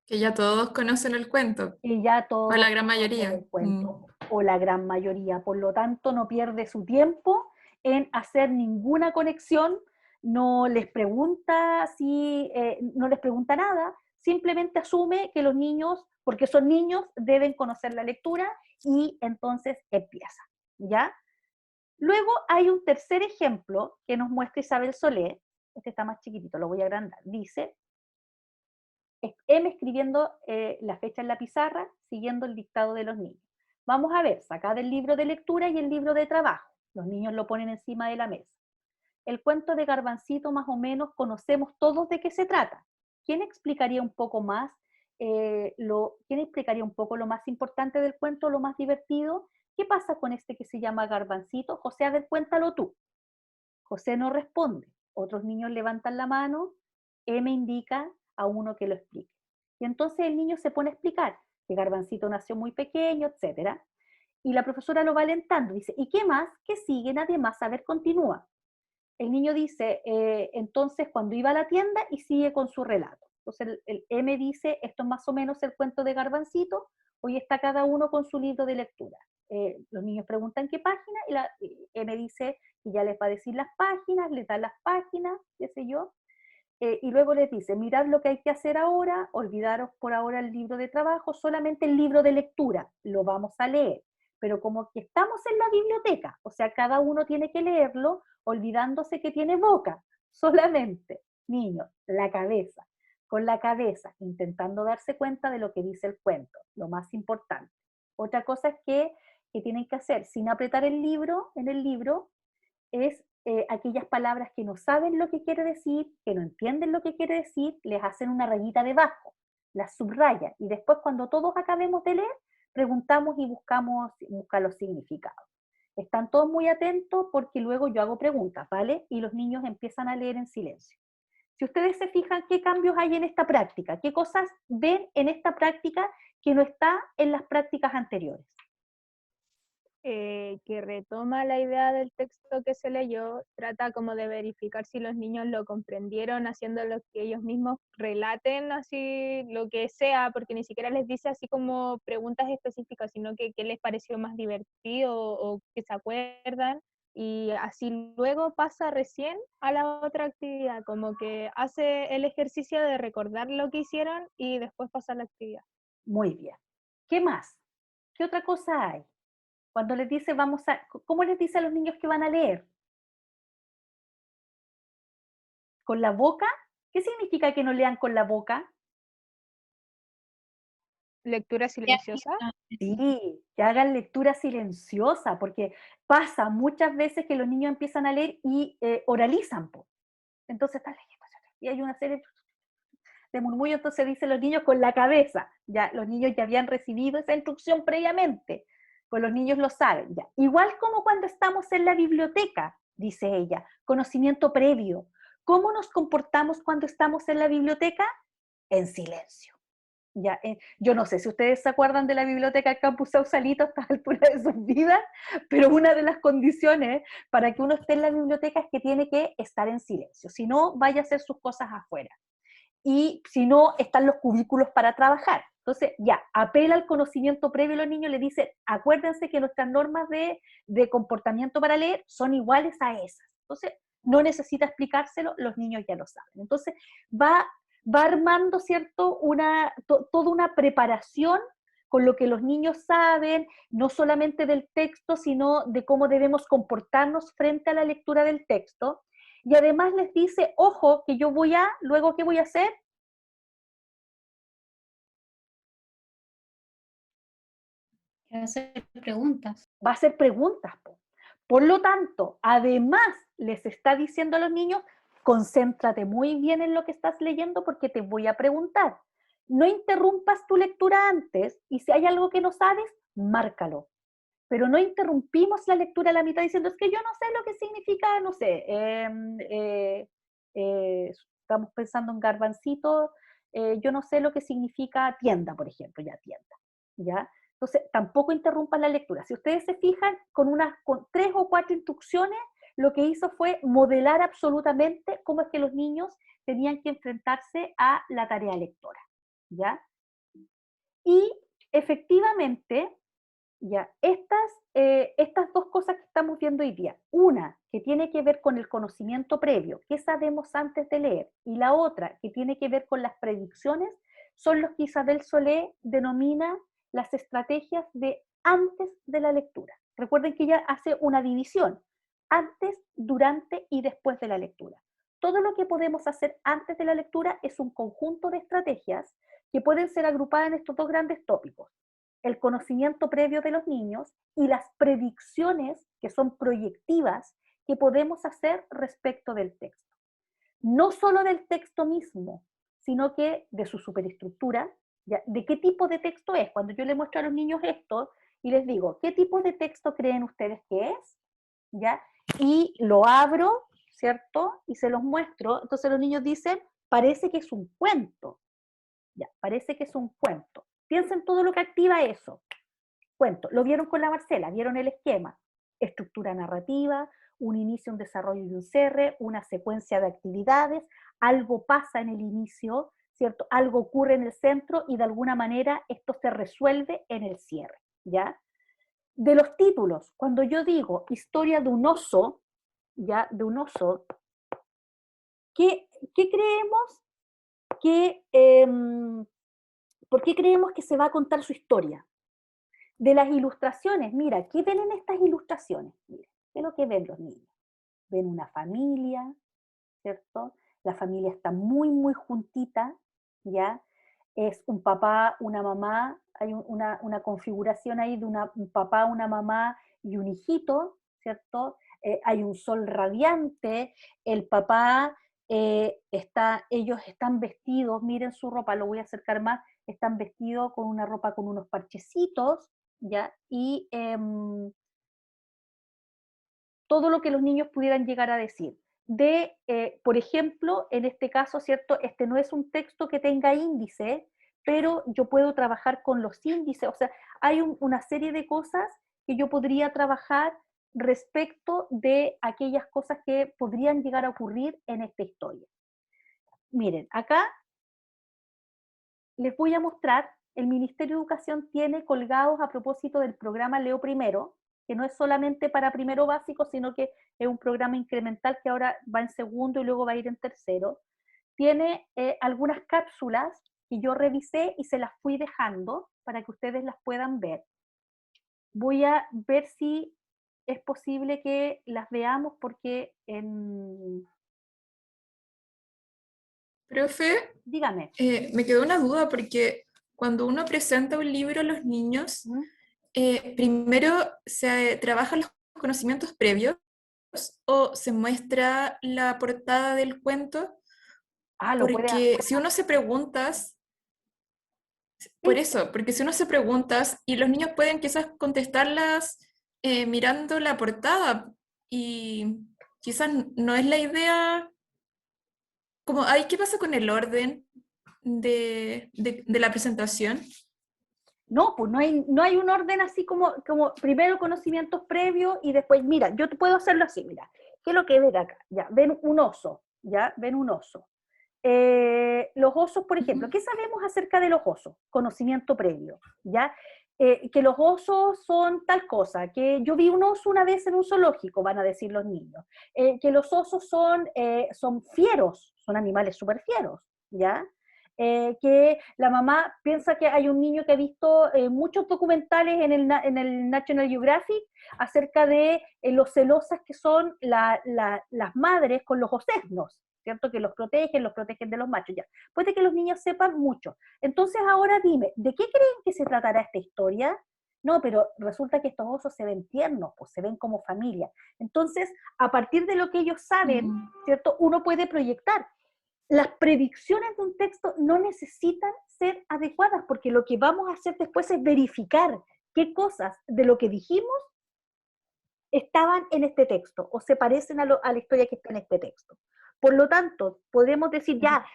Que ya todos conocen el cuento. Que ya todos o la gran mayoría. El cuento, o la gran mayoría. Por lo tanto, no pierde su tiempo en hacer ninguna conexión, no les pregunta no les pregunta nada, simplemente asume que los niños, porque son niños, deben conocer la lectura y entonces empieza, ¿ya? Luego hay un tercer ejemplo que nos muestra Isabel Solé. Este está más chiquitito, lo voy a agrandar. Dice, M escribiendo la fecha en la pizarra, siguiendo el dictado de los niños. Vamos a ver, sacad el libro de lectura y el libro de trabajo. Los niños lo ponen encima de la mesa. El cuento de Garbancito más o menos conocemos todos de qué se trata. ¿Quién explicaría un poco más lo más importante del cuento, lo más divertido? ¿Qué pasa con este que se llama Garbancito? José, a ver, cuéntalo tú. José no responde. otros niños levantan la mano, M indica a uno que lo explique. Y entonces el niño se pone a explicar que Garbancito nació muy pequeño, etc. Y la profesora lo va alentando, dice, ¿y qué más? ¿Qué sigue? Nadie más, a ver, continúa. El niño dice, entonces cuando iba a la tienda y sigue con su relato. Entonces el M dice, esto es más o menos el cuento de Garbancito, hoy está cada uno con su libro de lectura. Los niños preguntan qué página y M dice, y ya les va a decir las páginas, les da las páginas, qué sé yo, y luego les dice, mirad lo que hay que hacer ahora, olvidaros por ahora el libro de trabajo, solamente el libro de lectura, lo vamos a leer. Pero como que estamos en la biblioteca, o sea, cada uno tiene que leerlo, olvidándose que tiene boca, solamente, niños, la cabeza, con la cabeza, intentando darse cuenta de lo que dice el cuento, lo más importante. Otra cosa es que tienen que hacer, sin apretar el libro, en el libro, es aquellas palabras que no saben lo que quiere decir, que no entienden lo que quiere decir, les hacen una rayita debajo, las subrayan, y después cuando todos acabemos de leer, preguntamos y buscamos los significados. Están todos muy atentos porque luego yo hago preguntas, ¿vale? Y los niños empiezan a leer en silencio. Si ustedes se fijan qué cambios hay en esta práctica, qué cosas ven en esta práctica que no está en las prácticas anteriores. Que retoma la idea del texto que se leyó, trata como de verificar si los niños lo comprendieron, haciendo lo que ellos mismos relaten, así lo que sea, porque ni siquiera les dice así como preguntas específicas, sino que qué les pareció más divertido o que se acuerdan, y así luego pasa recién a la otra actividad, como que hace el ejercicio de recordar lo que hicieron y después pasa a la actividad. Muy bien. ¿Qué más? ¿Qué otra cosa hay? Cuando les dice ¿cómo les dice a los niños que van a leer? ¿Con la boca? ¿Qué significa que no lean con la boca? ¿Lectura silenciosa? Sí, que hagan lectura silenciosa, porque pasa muchas veces que los niños empiezan a leer y oralizan, po. Entonces están leyendo, y hay una serie de murmullos, entonces dicen los niños con la cabeza, ya los niños ya habían recibido esa instrucción previamente, pues los niños lo saben, ya. Igual como cuando estamos en la biblioteca, dice ella, conocimiento previo. ¿Cómo nos comportamos cuando estamos en la biblioteca? En silencio. Ya, yo no sé si ustedes se acuerdan de la biblioteca Campus Sausalito a esta altura de sus vidas, pero una de las condiciones para que uno esté en la biblioteca es que tiene que estar en silencio, si no, vaya a hacer sus cosas afuera. Y si no, están los cubículos para trabajar. Entonces, ya, apela al conocimiento previo a los niños, le dice, acuérdense que nuestras normas de comportamiento para leer son iguales a esas. Entonces, no necesita explicárselo, los niños ya lo saben. Entonces, va armando, ¿cierto?, toda una preparación con lo que los niños saben, no solamente del texto, sino de cómo debemos comportarnos frente a la lectura del texto. Y además les dice, ojo, que yo luego, ¿qué voy a hacer? Va a hacer preguntas. Va a hacer preguntas. Por lo tanto, además les está diciendo a los niños, concéntrate muy bien en lo que estás leyendo porque te voy a preguntar. No interrumpas tu lectura antes y si hay algo que no sabes, márcalo. Pero no interrumpimos la lectura a la mitad diciendo, es que yo no sé lo que significa, no sé, estamos pensando en Garbancito, yo no sé lo que significa tienda, por ejemplo, ya tienda, ¿ya? Entonces, tampoco interrumpan la lectura. Si ustedes se fijan, con 3 o 4 instrucciones, lo que hizo fue modelar absolutamente cómo es que los niños tenían que enfrentarse a la tarea lectora, ¿ya? Y efectivamente, ya, estas dos cosas que estamos viendo hoy día, una que tiene que ver con el conocimiento previo, qué sabemos antes de leer, y la otra que tiene que ver con las predicciones, son los que Isabel Solé denomina las estrategias de antes de la lectura. Recuerden que ella hace una división, antes, durante y después de la lectura. Todo lo que podemos hacer antes de la lectura es un conjunto de estrategias que pueden ser agrupadas en estos dos grandes tópicos: el conocimiento previo de los niños y las predicciones que son proyectivas que podemos hacer respecto del texto. No solo del texto mismo, sino que de su superestructura, ¿ya? De qué tipo de texto es. Cuando yo le muestro a los niños esto y les digo, ¿qué tipo de texto creen ustedes que es? ¿Ya? Y lo abro ¿cierto? Y se los muestro, entonces los niños dicen, parece que es un cuento. Ya, parece que es un cuento. Piensen todo lo que activa eso. Cuento. Lo vieron con la Marcela, vieron el esquema. Estructura narrativa, un inicio, un desarrollo y un cierre, una secuencia de actividades, algo pasa en el inicio, ¿cierto? Algo ocurre en el centro y de alguna manera esto se resuelve en el cierre, ¿ya? De los títulos, cuando yo digo historia de un oso, ¿ya? De un oso, ¿qué creemos que, por qué creemos que se va a contar su historia? De las ilustraciones, mira, ¿qué ven en estas ilustraciones? Mira, ¿qué es lo que ven los niños? Ven una familia, ¿cierto? La familia está muy, muy juntita, ¿ya? Es un papá, una mamá, hay una configuración ahí de un papá, una mamá y un hijito, ¿cierto? Hay un sol radiante, el papá ellos están vestidos, miren su ropa, lo voy a acercar más, están vestidos con una ropa con unos parchecitos, ¿ya? Y todo lo que los niños pudieran llegar a decir. Por ejemplo, en este caso, ¿cierto? Este no es un texto que tenga índice, pero yo puedo trabajar con los índices, o sea, hay una serie de cosas que yo podría trabajar respecto de aquellas cosas que podrían llegar a ocurrir en esta historia. Miren, acá les voy a mostrar, el Ministerio de Educación tiene colgados a propósito del programa Leo Primero, que no es solamente para primero básico, sino que es un programa incremental que ahora va en segundo y luego va a ir en tercero. Tiene algunas cápsulas que yo revisé y se las fui dejando para que ustedes las puedan ver. Voy a ver si es posible que las veamos porque en... Profe, dígame. Me quedó una duda porque cuando uno presenta un libro a los niños, primero se trabajan los conocimientos previos o se muestra la portada del cuento, Lo puede hacer. porque si uno se preguntas, por eso, porque si uno se preguntas y los niños pueden quizás contestarlas mirando la portada y quizás no es la idea, como, ay, ¿qué pasa con el orden de la presentación? No, pues no hay un orden así como primero conocimientos previos y después, mira, yo te puedo hacerlo así, mira, ¿qué es lo que ven acá? Ya, ven un oso, ya, ven un oso. Los osos, por ejemplo, ¿qué sabemos acerca de los osos? Conocimiento previo, ¿ya? Que los osos son tal cosa, que yo vi un oso una vez en un zoológico, van a decir los niños, que los osos son fieros, son animales súper fieros, ¿ya? Que la mamá piensa que hay un niño que ha visto muchos documentales en el National Geographic acerca de lo celosas que son las madres con los osesnos, ¿cierto? Que los protegen de los machos, ya. Puede que los niños sepan mucho. Entonces ahora dime, ¿de qué creen que se tratará esta historia? No, pero resulta que estos osos se ven tiernos, pues se ven como familia. Entonces, a partir de lo que ellos saben, ¿cierto? Uno puede proyectar. Las predicciones de un texto no necesitan ser adecuadas, porque lo que vamos a hacer después es verificar qué cosas de lo que dijimos estaban en este texto o se parecen a la historia que está en este texto. Por lo tanto, podemos decir ya,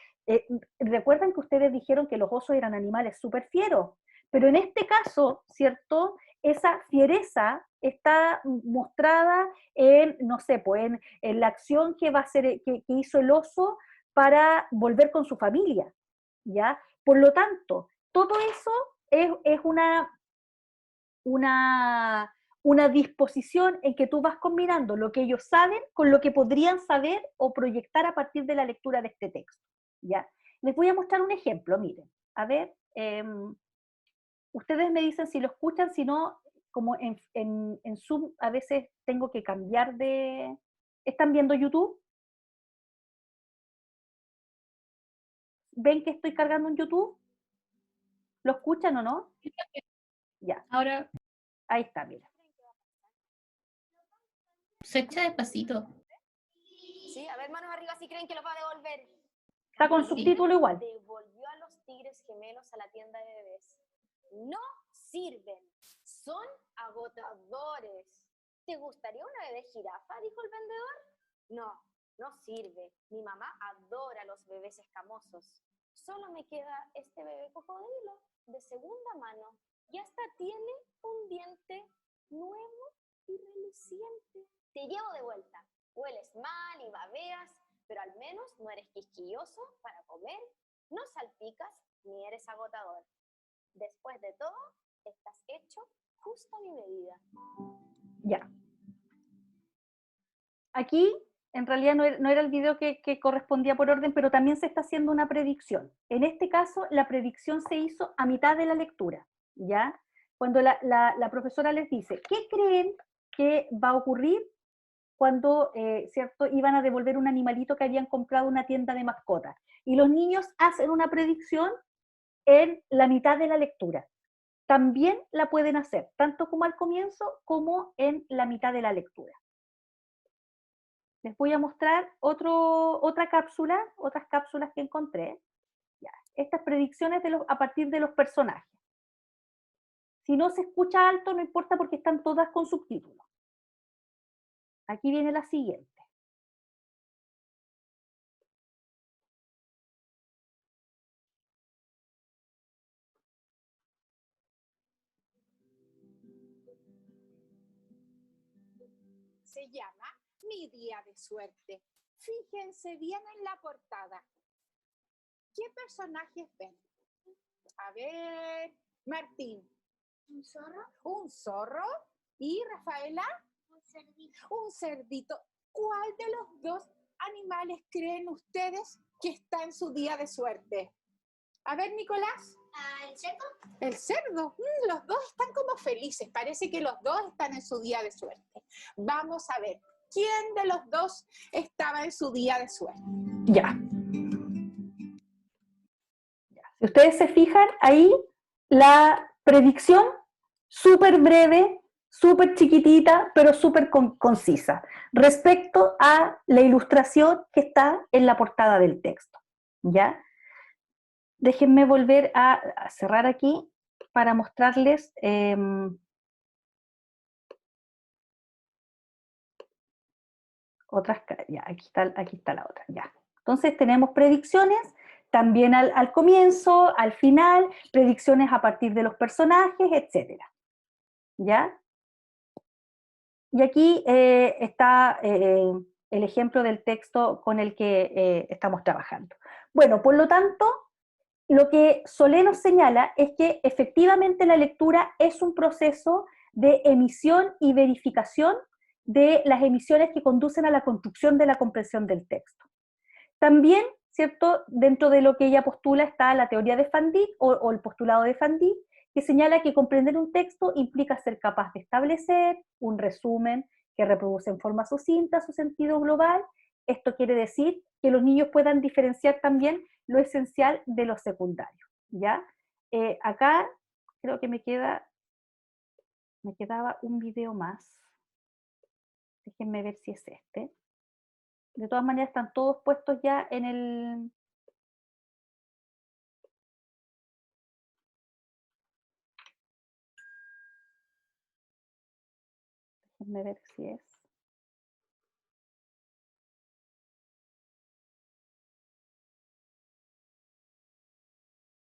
recuerdan que ustedes dijeron que los osos eran animales súper fieros, pero en este caso, ¿cierto? Esa fiereza está mostrada en, no sé, pues en la acción que va a hacer, que hizo el oso para volver con su familia, ¿ya? Por lo tanto, todo eso es una disposición en que tú vas combinando lo que ellos saben con lo que podrían saber o proyectar a partir de la lectura de este texto, ¿ya? Les voy a mostrar un ejemplo, miren, a ver, ustedes me dicen si lo escuchan, si no, como en Zoom a veces tengo que cambiar de... ¿Están viendo YouTube? ¿Ven que estoy cargando en YouTube? ¿Lo escuchan o no? Ya. Ahora ahí está, mira. se echa despacito. Sí, a ver, manos arriba si creen que los va a devolver. Está con subtítulo igual. Devolvió a los tigres gemelos a la tienda de bebés. No sirven, son agotadores. ¿Te gustaría una bebé jirafa? Dijo el vendedor. No, No sirve. Mi mamá adora los bebés escamosos. Solo me queda este bebé cocodrilo de segunda mano y hasta tiene un diente nuevo y reluciente. Te llevo de vuelta. Hueles mal y babeas, pero al menos no eres quisquilloso para comer, no salpicas ni eres agotador. Después de todo, estás hecho justo a mi medida. Ya. Aquí, en realidad, no era el video que correspondía por orden, pero también se está haciendo una predicción. En este caso, la predicción se hizo a mitad de la lectura, ¿ya? Cuando la profesora les dice, ¿qué creen que va a ocurrir cuando, ¿cierto?, iban a devolver un animalito que habían comprado en una tienda de mascotas? Y los niños hacen una predicción en la mitad de la lectura. También la pueden hacer, tanto como al comienzo como en la mitad de la lectura. Les voy a mostrar otras cápsulas que encontré. Ya, estas predicciones a partir de los personajes. Si no se escucha alto, no importa porque están todas con subtítulos. Aquí viene la siguiente. Se llama Mi Día de Suerte. Fíjense bien en la portada. ¿Qué personajes ven? A ver, Martín. ¿Un zorro? Un zorro. ¿Y Rafaela? Un cerdito. Un cerdito. ¿Cuál de los dos animales creen ustedes que está en su día de suerte? A ver, Nicolás. ¿El cerdo? El cerdo. Los dos están como felices. Parece que los dos están en su día de suerte. Vamos a ver. ¿Quién de los dos estaba en su día de suerte? Ya. Si ustedes se fijan, ahí la predicción, súper breve, súper chiquitita, pero súper concisa, respecto a la ilustración que está en la portada del texto, ¿ya? Déjenme volver a cerrar aquí para mostrarles otras, ya, aquí está la otra, ya. Entonces tenemos predicciones, también al comienzo, al final, predicciones a partir de los personajes, etc. ¿Ya? Y aquí está el ejemplo del texto con el que estamos trabajando. Bueno, por lo tanto, lo que Solé nos señala es que efectivamente la lectura es un proceso de emisión y verificación de las emisiones que conducen a la construcción de la comprensión del texto. También, ¿cierto?, dentro de lo que ella postula está la teoría de Van Dijk o el postulado de Van Dijk, que señala que comprender un texto implica ser capaz de establecer un resumen que reproduce en forma sucinta su sentido global. Esto quiere decir que los niños puedan diferenciar también lo esencial de lo secundario, ¿ya? Acá creo que me quedaba un video más. Déjenme ver si es este. De todas maneras están todos puestos ya en el... Déjenme ver si es...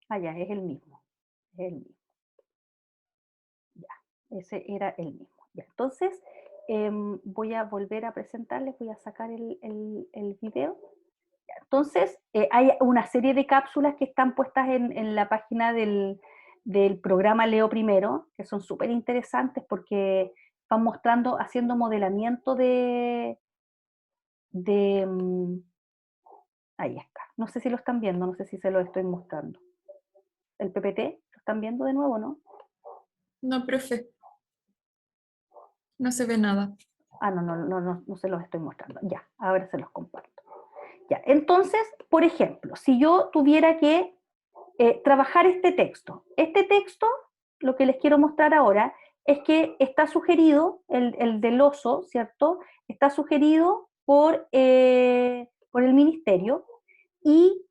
Ah, ya, es el mismo. Es el mismo. Ya, ese era el mismo. Ya, entonces, voy a volver a presentarles, voy a sacar el video. Ya, entonces, hay una serie de cápsulas que están puestas en la página del programa Leo Primero, que son súper interesantes porque van mostrando, haciendo modelamiento ahí está. No sé si lo están viendo, no sé si se lo estoy mostrando. ¿El PPT? ¿Lo están viendo de nuevo, no? No, profe. No se ve nada. Ah, no se los estoy mostrando. Ya, ahora se los comparto. Ya, entonces, por ejemplo, si yo tuviera que trabajar este texto, lo que les quiero mostrar ahora, es que está sugerido, el del oso, ¿cierto? Está sugerido por el ministerio y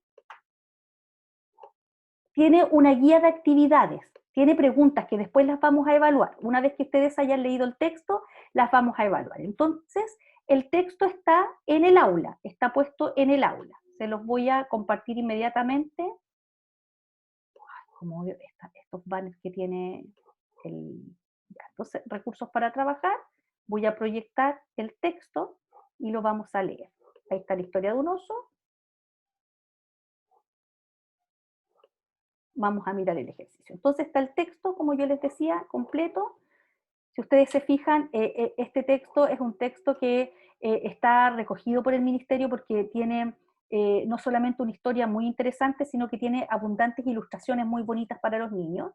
tiene una guía de actividades, tiene preguntas que después las vamos a evaluar. Una vez que ustedes hayan leído el texto, las vamos a evaluar. Entonces, el texto está en el aula, está puesto en el aula. Se los voy a compartir inmediatamente. Como odio estos banners que tiene entonces, recursos para trabajar. Voy a proyectar el texto y lo vamos a leer. Ahí está la historia de un oso. Vamos a mirar el ejercicio. Entonces está el texto, como yo les decía, completo. Si ustedes se fijan, este texto es un texto que está recogido por el ministerio porque tiene no solamente una historia muy interesante, sino que tiene abundantes ilustraciones muy bonitas para los niños.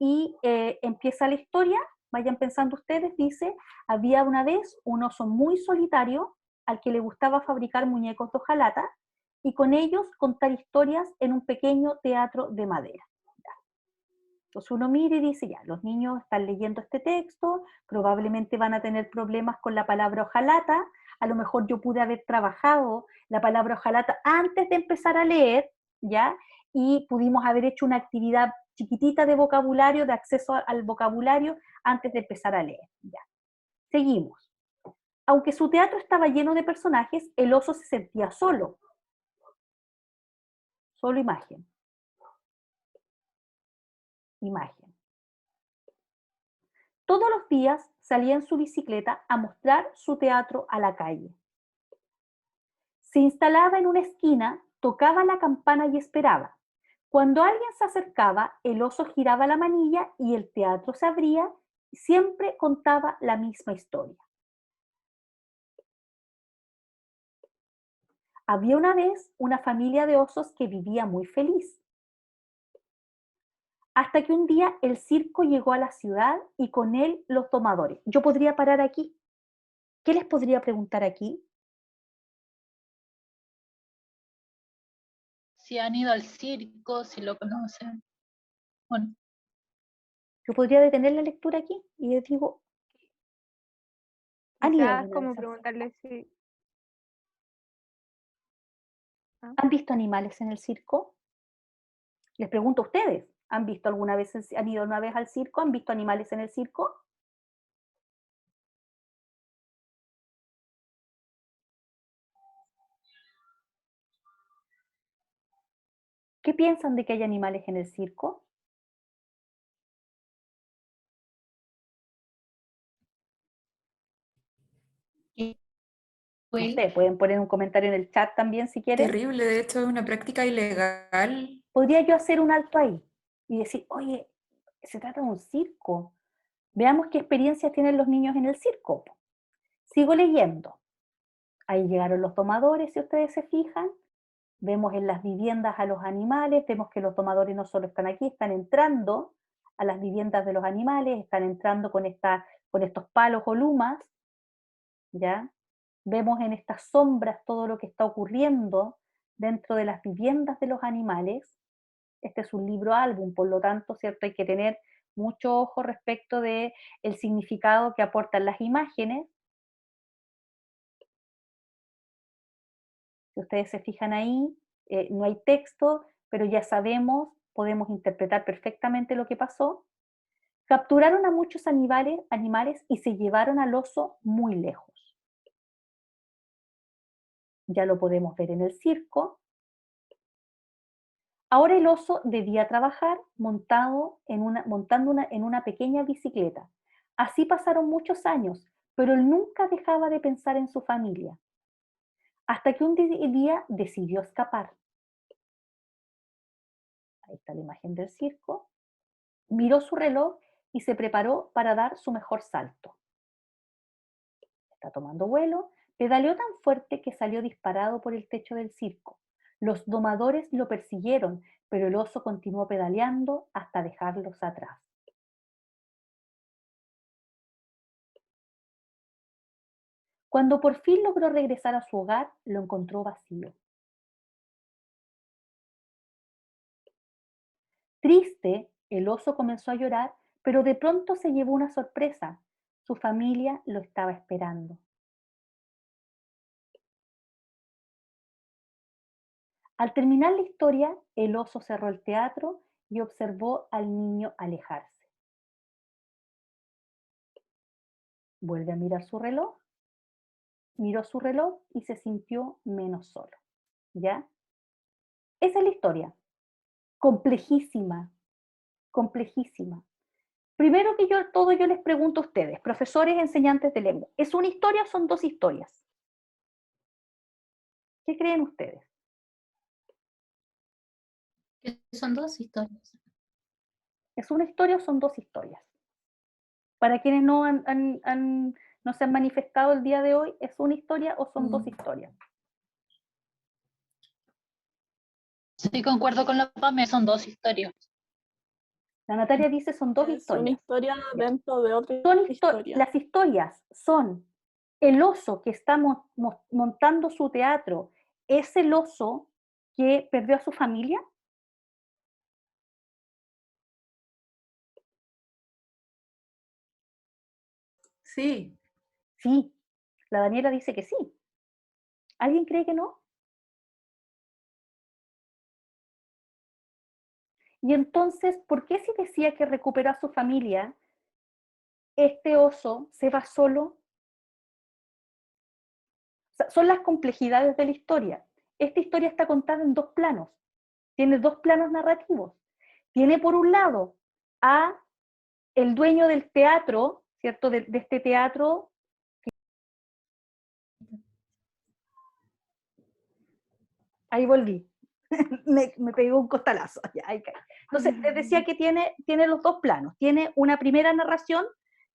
Y empieza la historia, vayan pensando ustedes, dice, había una vez un oso muy solitario al que le gustaba fabricar muñecos de hojalata y con ellos contar historias en un pequeño teatro de madera. Entonces uno mira y dice, ya, los niños están leyendo este texto, probablemente van a tener problemas con la palabra hojalata, a lo mejor yo pude haber trabajado la palabra hojalata antes de empezar a leer, ¿ya? Y pudimos haber hecho una actividad chiquitita de vocabulario, de acceso al vocabulario, antes de empezar a leer, ¿ya? Seguimos. Aunque su teatro estaba lleno de personajes, el oso se sentía solo. Solo imagen. Imagen. Todos los días salía en su bicicleta a mostrar su teatro a la calle. Se instalaba en una esquina, tocaba la campana y esperaba. Cuando alguien se acercaba, el oso giraba la manilla y el teatro se abría y siempre contaba la misma historia. Había una vez una familia de osos que vivía muy feliz. Hasta que un día el circo llegó a la ciudad y con él los domadores. Yo podría parar aquí. ¿Qué les podría preguntar aquí? Si han ido al circo, si lo conocen. Bueno, Yo podría detener la lectura aquí y les digo, ¿han ido Quizás alguna como vez al circo? preguntarle si... ¿Ah? ¿Han visto animales en el circo? Les pregunto a ustedes, ¿han visto alguna vez, han ido una vez al circo? ¿Han visto animales en el circo? ¿Qué piensan de que hay animales en el circo? No sé, pueden poner un comentario en el chat también si quieren. Terrible, de hecho es una práctica ilegal. Podría yo hacer un alto ahí y decir, oye, se trata de un circo. Veamos qué experiencias tienen los niños en el circo. Sigo leyendo. Ahí llegaron los domadores, si ustedes se fijan. Vemos en las viviendas a los animales, vemos que los domadores no solo están aquí, están entrando a las viviendas de los animales, están entrando con estos palos o lumas, ¿ya? Vemos en estas sombras todo lo que está ocurriendo dentro de las viviendas de los animales. Este es un libro álbum, por lo tanto, ¿cierto? Hay que tener mucho ojo respecto de el significado que aportan las imágenes. Si ustedes se fijan ahí, no hay texto, pero ya sabemos, podemos interpretar perfectamente lo que pasó. Capturaron a muchos animales y se llevaron al oso muy lejos. Ya lo podemos ver en el circo. Ahora el oso debía trabajar montando en una pequeña bicicleta. Así pasaron muchos años, pero él nunca dejaba de pensar en su familia, hasta que un día decidió escapar. Ahí está la imagen del circo. Miró su reloj y se preparó para dar su mejor salto. Está tomando vuelo, pedaleó tan fuerte que salió disparado por el techo del circo. Los domadores lo persiguieron, pero el oso continuó pedaleando hasta dejarlos atrás. Cuando por fin logró regresar a su hogar, lo encontró vacío. Triste, el oso comenzó a llorar, pero de pronto se llevó una sorpresa. Su familia lo estaba esperando. Al terminar la historia, el oso cerró el teatro y observó al niño alejarse. Vuelve a mirar su reloj miró su reloj y se sintió menos solo. ¿Ya? Esa es la historia. Complejísima, complejísima. Primero que todo yo les pregunto a ustedes, profesores, enseñantes de lengua, ¿es una historia o son dos historias? ¿Qué creen ustedes? Que son dos historias. ¿Es una historia o son dos historias? Para quienes no se han manifestado el día de hoy, ¿es una historia o son dos historias? Sí, concuerdo con la PAME, son dos historias. La Natalia dice son dos Es historias. una historia dentro de otra Son historia. Las historias son el oso que está montando su teatro, ¿es el oso que perdió a su familia? Sí. Sí, la Daniela dice que sí. ¿Alguien cree que no? Y entonces, ¿por qué si decía que recuperó a su familia, este oso se va solo? O sea, son las complejidades de la historia. Esta historia está contada en dos planos. Tiene dos planos narrativos. Tiene por un lado a el dueño del teatro, ¿cierto? De este teatro. Ahí volví. me pegó un costalazo. Ya, ahí caí. Entonces, les decía que tiene los dos planos. Tiene una primera narración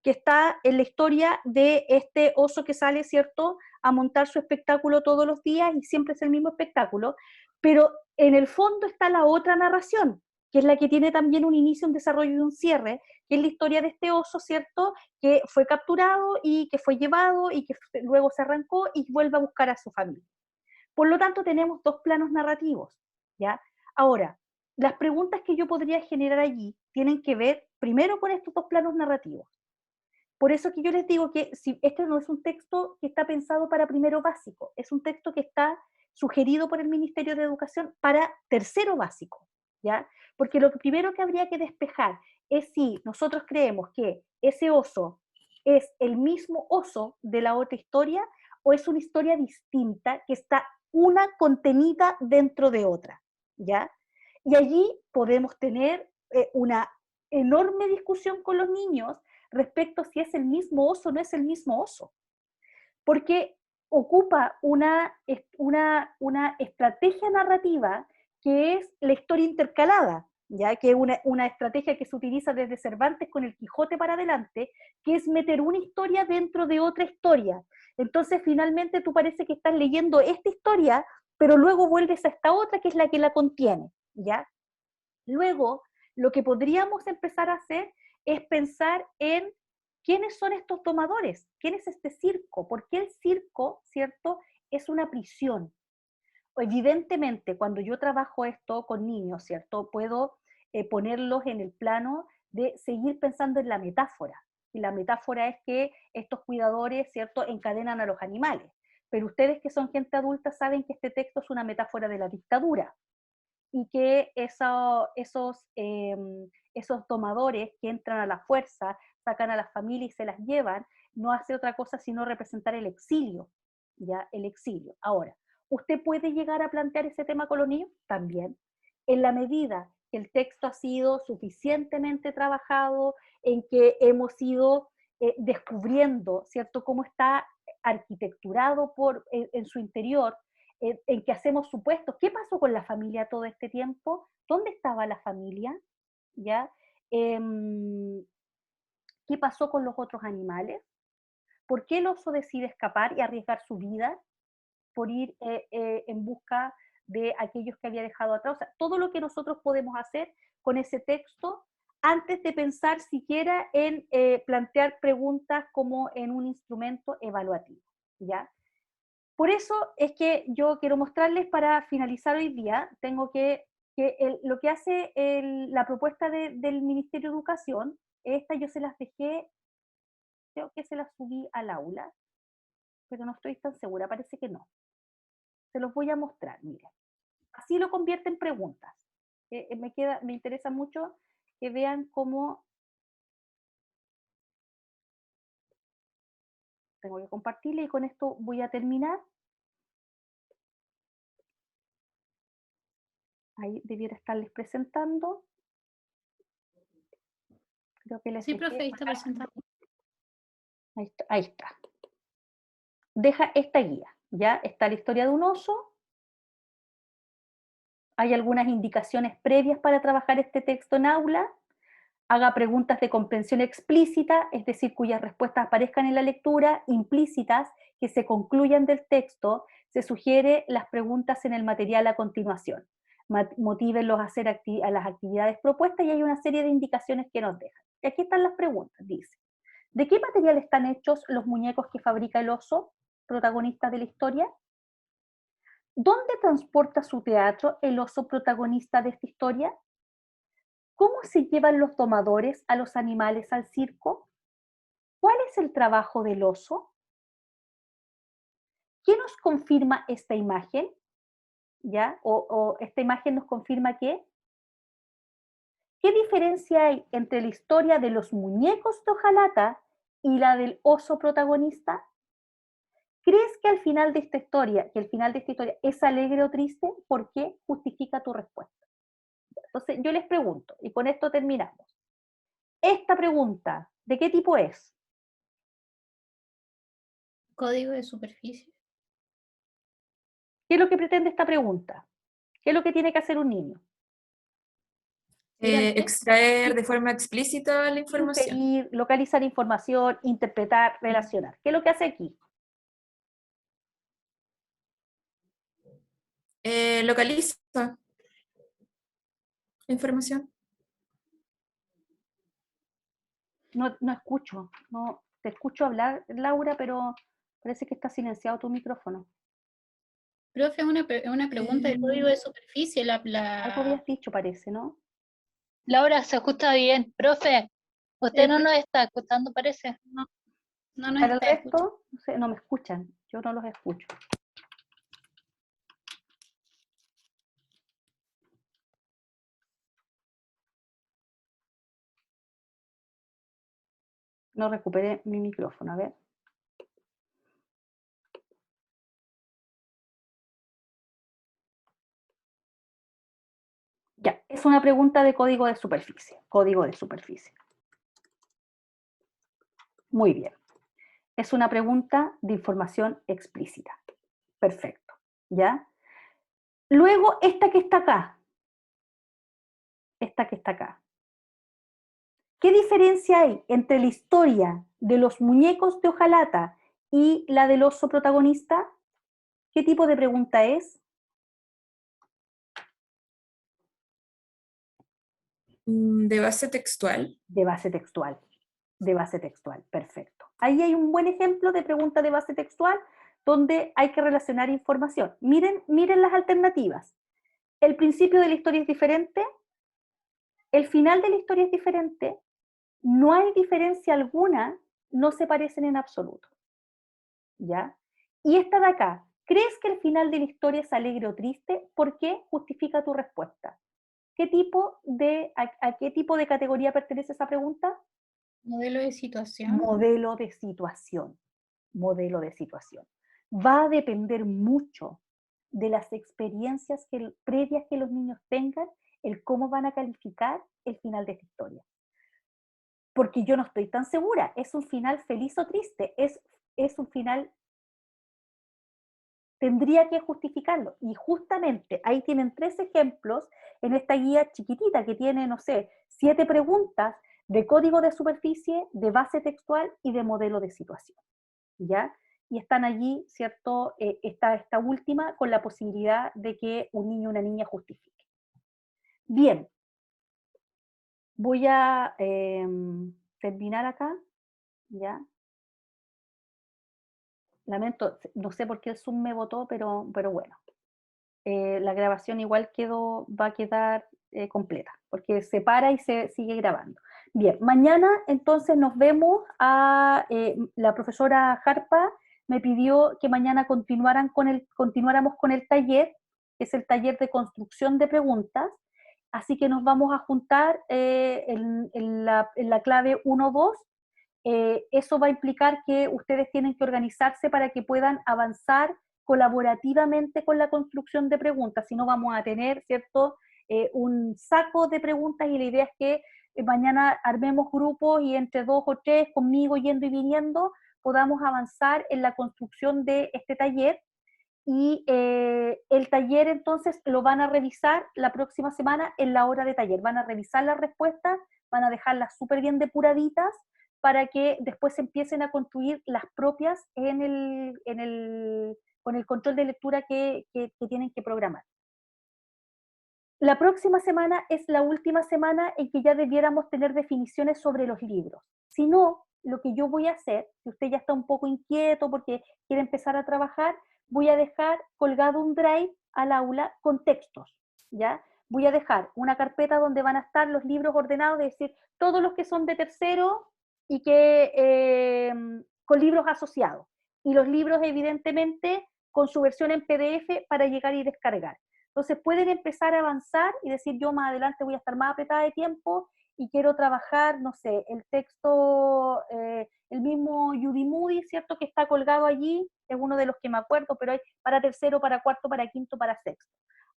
que está en la historia de este oso que sale, ¿cierto?, a montar su espectáculo todos los días y siempre es el mismo espectáculo, pero en el fondo está la otra narración, que es la que tiene también un inicio, un desarrollo y un cierre, que es la historia de este oso, ¿cierto?, que fue capturado y que fue llevado y que luego se arrancó y vuelve a buscar a su familia. Por lo tanto, tenemos dos planos narrativos, ¿ya? Ahora, las preguntas que yo podría generar allí tienen que ver primero con estos dos planos narrativos. Por eso que yo les digo que si este no es un texto que está pensado para primero básico, es un texto que está sugerido por el Ministerio de Educación para tercero básico, ¿ya? Porque lo primero que habría que despejar es si nosotros creemos que ese oso es el mismo oso de la otra historia o es una historia distinta que está una contenida dentro de otra, ¿ya? Y allí podemos tener una enorme discusión con los niños respecto a si es el mismo oso o no es el mismo oso. Porque ocupa una estrategia narrativa que es la historia intercalada, ¿ya? Que es una estrategia que se utiliza desde Cervantes con el Quijote para adelante, que es meter una historia dentro de otra historia. Entonces, finalmente, tú parece que estás leyendo esta historia, pero luego vuelves a esta otra que es la que la contiene, ¿ya? Luego, lo que podríamos empezar a hacer es pensar en quiénes son estos domadores, quién es este circo, por qué el circo, ¿cierto?, es una prisión. Evidentemente, cuando yo trabajo esto con niños, ¿cierto?, puedo ponerlos en el plano de seguir pensando en la metáfora. Y la metáfora es que estos cuidadores, ¿cierto?, encadenan a los animales. Pero ustedes que son gente adulta saben que este texto es una metáfora de la dictadura y que esos tomadores que entran a la fuerza, sacan a las familias y se las llevan, no hace otra cosa sino representar el exilio, ¿ya? El exilio. Ahora, ¿usted puede llegar a plantear ese tema con los niños? También. En la medida que el texto ha sido suficientemente trabajado, en que hemos ido descubriendo, ¿cierto?, cómo está arquitecturado en su interior, en que hacemos supuestos. ¿Qué pasó con la familia todo este tiempo? ¿Dónde estaba la familia? ¿Ya? ¿Qué pasó con los otros animales? ¿Por qué el oso decide escapar y arriesgar su vida por ir en busca de aquellos que había dejado atrás? O sea, todo lo que nosotros podemos hacer con ese texto antes de pensar siquiera en plantear preguntas como en un instrumento evaluativo, ¿ya? Por eso es que yo quiero mostrarles, para finalizar hoy día, lo que hace la propuesta del Ministerio de Educación, esta yo se las dejé, creo que se las subí al aula, pero no estoy tan segura, parece que no. Se los voy a mostrar, miren. Así lo convierte en preguntas. Me interesa mucho que vean cómo tengo que compartirle y con esto voy a terminar. Ahí debiera estarles presentando. Creo que les Sí, dejé. profe, ahí está presentando. Ahí está, ahí está. Deja esta guía, ¿ya? Está la historia de un oso. Hay algunas indicaciones previas para trabajar este texto en aula. Haga preguntas de comprensión explícita, es decir, cuyas respuestas aparezcan en la lectura, implícitas, que se concluyan del texto. Se sugiere las preguntas en el material a continuación. Motívenlos a hacer a las actividades propuestas y hay una serie de indicaciones que nos dejan. Y aquí están las preguntas, dice. ¿De qué material están hechos los muñecos que fabrica el oso, protagonista de la historia? ¿Dónde transporta su teatro el oso protagonista de esta historia? ¿Cómo se llevan los domadores a los animales al circo? ¿Cuál es el trabajo del oso? ¿Qué nos confirma esta imagen? ¿Ya? O esta imagen nos confirma que. ¿Qué diferencia hay entre la historia de los muñecos de hojalata y la del oso protagonista? ¿Crees que el final de esta historia es alegre o triste? ¿Por qué? Justifica tu respuesta. Entonces, yo les pregunto, y con esto terminamos. Esta pregunta, ¿de qué tipo es? Código de superficie. ¿Qué es lo que pretende esta pregunta? ¿Qué es lo que tiene que hacer un niño? Extraer de forma explícita la información. Inferir, localizar información, interpretar, relacionar. ¿Qué es lo que hace aquí? Localiza la información. No escucho, no te escucho hablar, Laura, pero parece que está silenciado tu micrófono. Profe, una pregunta de código de superficie. Algo habías dicho, parece, ¿no? Laura, se escucha bien. Profe, usted no nos está escuchando, parece. No Para el está escuchando. resto, no sé, no me escuchan, yo no los escucho. No recuperé mi micrófono, a ver. Ya, es una pregunta de código de superficie. Código de superficie. Muy bien. Es una pregunta de información explícita. Perfecto. ¿Ya? Luego, esta que está acá. Esta que está acá. ¿Qué diferencia hay entre la historia de los muñecos de hojalata y la del oso protagonista? ¿Qué tipo de pregunta es? De base textual. De base textual. De base textual, perfecto. Ahí hay un buen ejemplo de pregunta de base textual donde hay que relacionar información. Miren las alternativas. El principio de la historia es diferente, el final de la historia es diferente, no hay diferencia alguna, no se parecen en absoluto. ¿Ya? Y esta de acá, ¿crees que el final de la historia es alegre o triste? ¿Por qué? Justifica tu respuesta. ¿A qué tipo de categoría pertenece esa pregunta? Modelo de situación. Modelo de situación. Modelo de situación. Va a depender mucho de las experiencias previas que los niños tengan, el cómo van a calificar el final de esta historia. Porque yo no estoy tan segura, ¿es un final feliz o triste? Es un final, tendría que justificarlo. Y justamente ahí tienen 3 ejemplos en esta guía chiquitita que tiene, no sé, 7 preguntas de código de superficie, de base textual y de modelo de situación. ¿Ya? Y están allí, ¿cierto? Esta última con la posibilidad de que un niño o una niña justifique. Bien, voy a terminar acá, ¿ya? Lamento, no sé por qué el Zoom me botó, pero bueno. La grabación igual va a quedar completa, porque se para y se sigue grabando. Bien, mañana entonces nos vemos la profesora Jarpa me pidió que mañana continuáramos con el taller, que es el taller de construcción de preguntas, así que nos vamos a juntar en la clave 1-2 Eso va a implicar que ustedes tienen que organizarse para que puedan avanzar colaborativamente con la construcción de preguntas, si no vamos a tener, ¿cierto?, un saco de preguntas, y la idea es que mañana armemos grupos y entre 2 o 3, conmigo yendo y viniendo, podamos avanzar en la construcción de este taller. Y el taller entonces lo van a revisar la próxima semana en la hora de taller, van a revisar las respuestas, van a dejarlas súper bien depuraditas para que después empiecen a construir las propias con el control de lectura que tienen que programar. La próxima semana es la última semana en que ya debiéramos tener definiciones sobre los libros. Si no, lo que yo voy a hacer, si usted ya está un poco inquieto porque quiere empezar a trabajar, voy a dejar colgado un drive al aula con textos, ¿ya? Voy a dejar una carpeta donde van a estar los libros ordenados, es decir, todos los que son de tercero y que con libros asociados. Y los libros, evidentemente, con su versión en PDF para llegar y descargar. Entonces pueden empezar a avanzar y decir, yo más adelante voy a estar más apretada de tiempo y quiero trabajar, no sé, el texto, el mismo Judy Moody, ¿cierto?, que está colgado allí, es uno de los que me acuerdo, pero hay para tercero, para cuarto, para quinto, para sexto.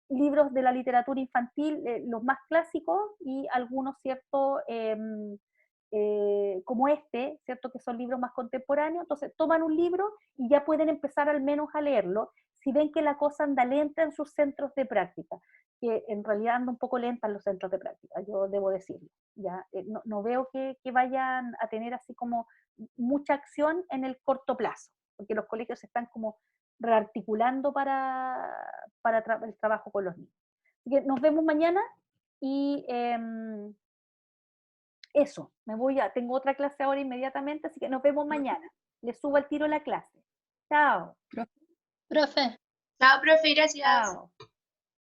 Libros de la literatura infantil, los más clásicos, y algunos, ¿cierto?, como este, ¿cierto?, que son libros más contemporáneos. Entonces toman un libro y ya pueden empezar al menos a leerlo, si ven que la cosa anda lenta en sus centros de práctica, que en realidad anda un poco lenta en los centros de práctica, yo debo decirlo, ¿ya? No veo que vayan a tener así como mucha acción en el corto plazo, porque los colegios se están como rearticulando para el trabajo con los niños. Así que nos vemos mañana y eso, tengo otra clase ahora inmediatamente, así que nos vemos mañana. Les subo al tiro la clase. Chao. Profe. Chao, profe, gracias. Chao.